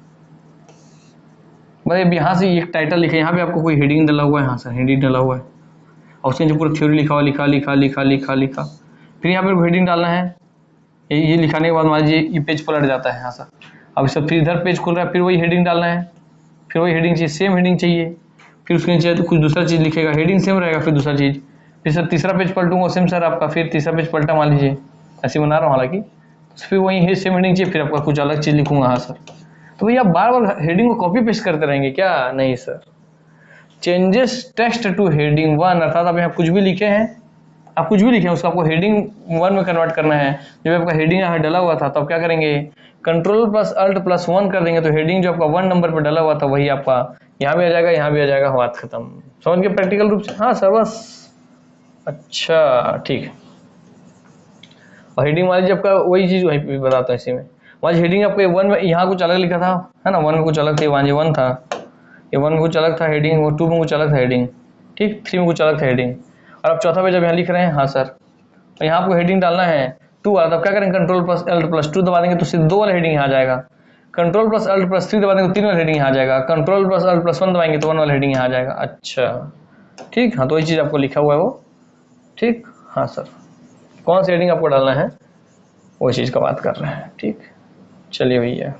मतलब यहाँ से एक टाइटल लिखा है, यहाँ पे आपको कोई हेडिंग डला हुआ है। हाँ सर, हेडिंग डला हुआ है और उसके नीचे पूरा थ्योरी लिखा हुआ, लिखा लिखा लिखा लिखा लिखा। फिर यहाँ पे हेडिंग डालना है। ये लिखाने के बाद मान लीजिए ये पेज पलट जाता है। हाँ सर, अब सब फिर इधर पेज खुल रहा है, फिर वही हेडिंग डालना है, फिर वही हेडिंग चाहिए, सेम हेडिंग चाहिए। फिर उसके नीचे तो कुछ दूसरा चीज़ लिखेगा, हेडिंग सेम रहेगा, फिर दूसरा चीज़। फिर सर तीसरा पेज पलटूंगा सेम सर आपका, फिर तीसरा पेज पलटा मान लीजिए, ऐसे बना रहा हूँ हालांकि, फिर वही सेम हेडिंग चाहिए, फिर आपका कुछ अलग चीज़ लिखूंगा। हाँ सर, तो भैया बार बार हेडिंग को कॉपी पेस्ट करते रहेंगे क्या? नहीं sir. Changes text two heading 1, अर्थात आप यहाँ कुछ भी लिखे हैं, आप कुछ भी लिखे हैं उसको आपको हेडिंग 1 में कन्वर्ट करना है। जब आपका हेडिंग यहाँ डला हुआ था तो आप क्या करेंगे, Ctrl+Alt+1 कर देंगे, तो हेडिंग जो आपका 1 नंबर पर डला हुआ था वही आपका यहाँ भी आ जाएगा, यहाँ भी आ जाएगा, बात खत्म। समझ गए प्रैक्टिकल रूप से? हाँ सर, बस। अच्छा ठीक है। और हेडिंग वाली जब का वही चीज़ वहीं पे बताता हूँ इसी में। वहाँ हेडिंग आपको 1 में यहाँ कुछ अलग लिखा था, है ना, 1 में कुछ अलग था, वहाँ 1 था, ये 1 में कुछ अलग था हेडिंग, वो 2 में कुछ अलग था हेडिंग, ठीक, 3 में कुछ अलग था हेडिंग। और आप चौथा पेज जब यहाँ लिख रहे हैं, हाँ सर, तो यहाँ आपको हेडिंग डालना है 2 वाला, तब क्या करेंगे, Ctrl+Alt+2 दबा देंगे तो सिर्फ 2 वाला हेडिंग यहाँ आ जाएगा। Ctrl+Alt+3 दबा देंगे तो 3 वाला हेडिंग यहाँ आ जाएगा। Ctrl+Alt+1 दबाएंगे तो 1 वाला हेडिंग यहाँ आ जाएगा। अच्छा ठीक, हाँ तो वही चीज़ आपको लिखा हुआ है वो, ठीक। हाँ सर, कौन सी हेडिंग आपको डालना है वो चीज़ का बात कर रहे हैं, ठीक। चलिए भैया,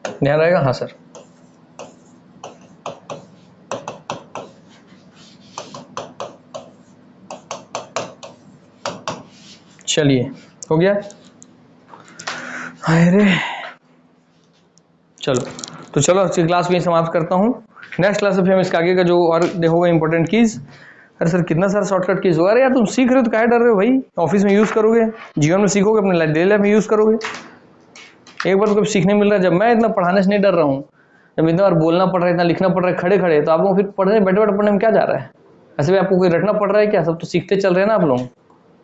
ध्यान रहेगा। हाँ सर, चलिए हो गया। अरे चलो, तो चलो आज की क्लास में समाप्त करता हूँ। नेक्स्ट क्लास में फिर हम इसके आगे का जो और देखोगे इंपॉर्टेंट कीज। अरे सर कितना सारा शॉर्टकट कीज होगा। अरे यार तुम सीख रहे हो तो काहे डर रहे हो भाई, ऑफिस में यूज़ करोगे, जीवन में सीखोगे, अपने डेली लाइफ में यूज़ करोगे। एक बार तो कभी सीखने मिल रहा है। जब मैं इतना पढ़ाने से नहीं डर रहा हूँ, जब इतना बार बोलना पड़ रहा है, इतना लिखना पड़ रहा है खड़े खड़े, तो आप लोग फिर पढ़ने बैठे बैठे पढ़ने में क्या जा रहा है? ऐसे भी आपको कोई रटना पड़ रहा है क्या? सब तो सीखते चल रहे हैं ना आप लोग,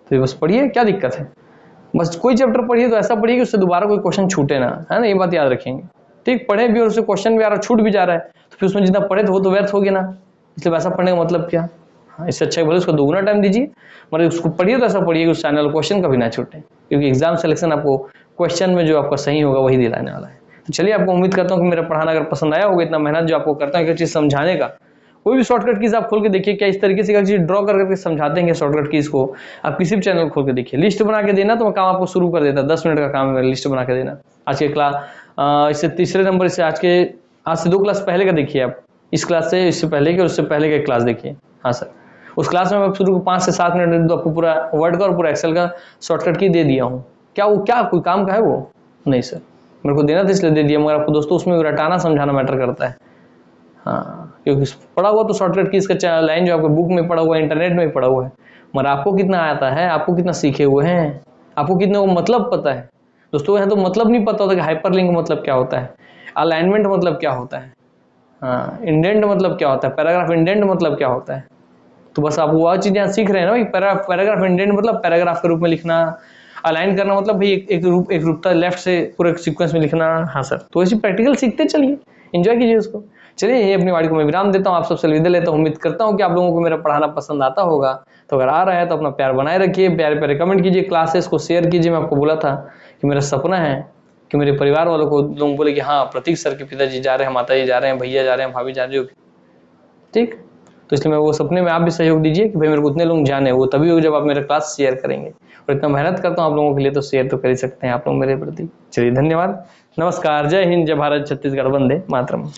तो बस पढ़िए, क्या दिक्कत है। बस कोई चैप्टर पढ़िए तो ऐसा पढ़िए कि उससे दोबारा कोई क्वेश्चन छूटे ना, है ना, ये बात याद रखेंगे। ठीक, पढ़े भी और उससे क्वेश्चन भी आ रहा है, छूट भी जा रहा है, तो फिर उसमें जितना पढ़े तो वो तो व्यर्थ हो गया ना। इसलिए वैसा पढ़ने का मतलब क्या? हाँ, इससे अच्छा बोले उसको दोगुना टाइम दीजिए, मतलब उसको पढ़िए तो ऐसा पढ़िए कि उस चैनल क्वेश्चन कभी ना छूटे, क्योंकि एग्जाम सिलेक्शन आपको क्वेश्चन में जो आपका सही होगा वही दिलाने वाला है। तो चलिए, आपको उम्मीद करता हूँ कि मेरा पढ़ाना अगर पसंद आया होगा, इतना मेहनत जो आपको करता हूँ एक चीज़ समझाने का। कोई भी शॉर्टकट कीज आप खोल के देखिए, क्या इस तरीके से एक चीज ड्रॉ करके समझाते हैं शॉर्टकट कीज को। आप किसी भी चैनल खोल के देखिए, लिस्ट बना के देना तो मैं काम आपको शुरू कर देता। 10 मिनट का काम है लिस्ट बना के देना। आज के क्लास इससे तीसरे नंबर से आज से 2 क्लास पहले का देखिए आप, इस क्लास से इससे पहले के, उससे पहले का क्लास देखिए। हाँ सर, उस क्लास में मैं शुरू 5 से 7 मिनट तो आपको पूरा वर्ड का और पूरा एक्सेल का शॉर्टकट की दे दिया हूँ। क्या वो क्या कोई काम का है वो? नहीं सर, मेरे को देना था इसलिए दे दिया, मगर आपको दोस्तों उसमें रटाना समझाना मैटर करता है। हाँ, क्योंकि पढ़ा हुआ तो शॉर्टकट की इसका लाइन जो आपको बुक में पढ़ा हुआ है, इंटरनेट में पढ़ा हुआ है, मगर आपको कितना आता है, आपको कितना सीखे हुए हैं, आपको कितना वो मतलब पता है। दोस्तों यहाँ तो मतलब नहीं पता होता कि हाइपरलिंक मतलब क्या होता है, अलाइनमेंट मतलब क्या होता है, हाँ, इंडेंट मतलब क्या होता है, पैराग्राफ इंडेंट मतलब क्या होता है। तो बस आप वो चीज़ यहाँ सीख रहे हैं ना, पैराग्राफ इंडेंट मतलब पैराग्राफ के रूप में लिखना, अलाइन करना मतलब भाई एक रूपता लेफ्ट से पूरे सीक्वेंस में लिखना। हाँ सर, तो ऐसी प्रैक्टिकल सीखते चलिए, एंजॉय कीजिए उसको। चलिए, ये अपनी वाणी को मैं विराम देता हूँ, आप सबसे अलविदा लेता हूँ। उम्मीद करता हूँ कि आप लोगों को मेरा पढ़ाना पसंद आता होगा। तो अगर आ रहा है तो अपना प्यार बनाए रखिए, प्यारे प्यारे कमेंट कीजिए, क्लासेस को शेयर कीजिए। मैं आपको बोला था कि मेरा सपना है कि मेरे परिवार वालों को लोग बोले कि हाँ प्रतीक सर के पिताजी जा रहे हैं, माता जी जा रहे हैं, भैया जा रहे हैं, भाभी जा रही हो, ठीक। तो इसलिए मैं वो सपने में आप भी सहयोग दीजिए कि भाई मेरे को उतने लोग जाने, वो तभी होगा जब आप मेरा क्लास शेयर करेंगे। और इतना मेहनत करता हूँ आप लोगों के लिए, तो शेयर तो कर ही सकते हैं आप लोग मेरे प्रति। चलिए, धन्यवाद, नमस्कार, जय हिंद, जय भारत, छत्तीसगढ़, वंदे मातरम।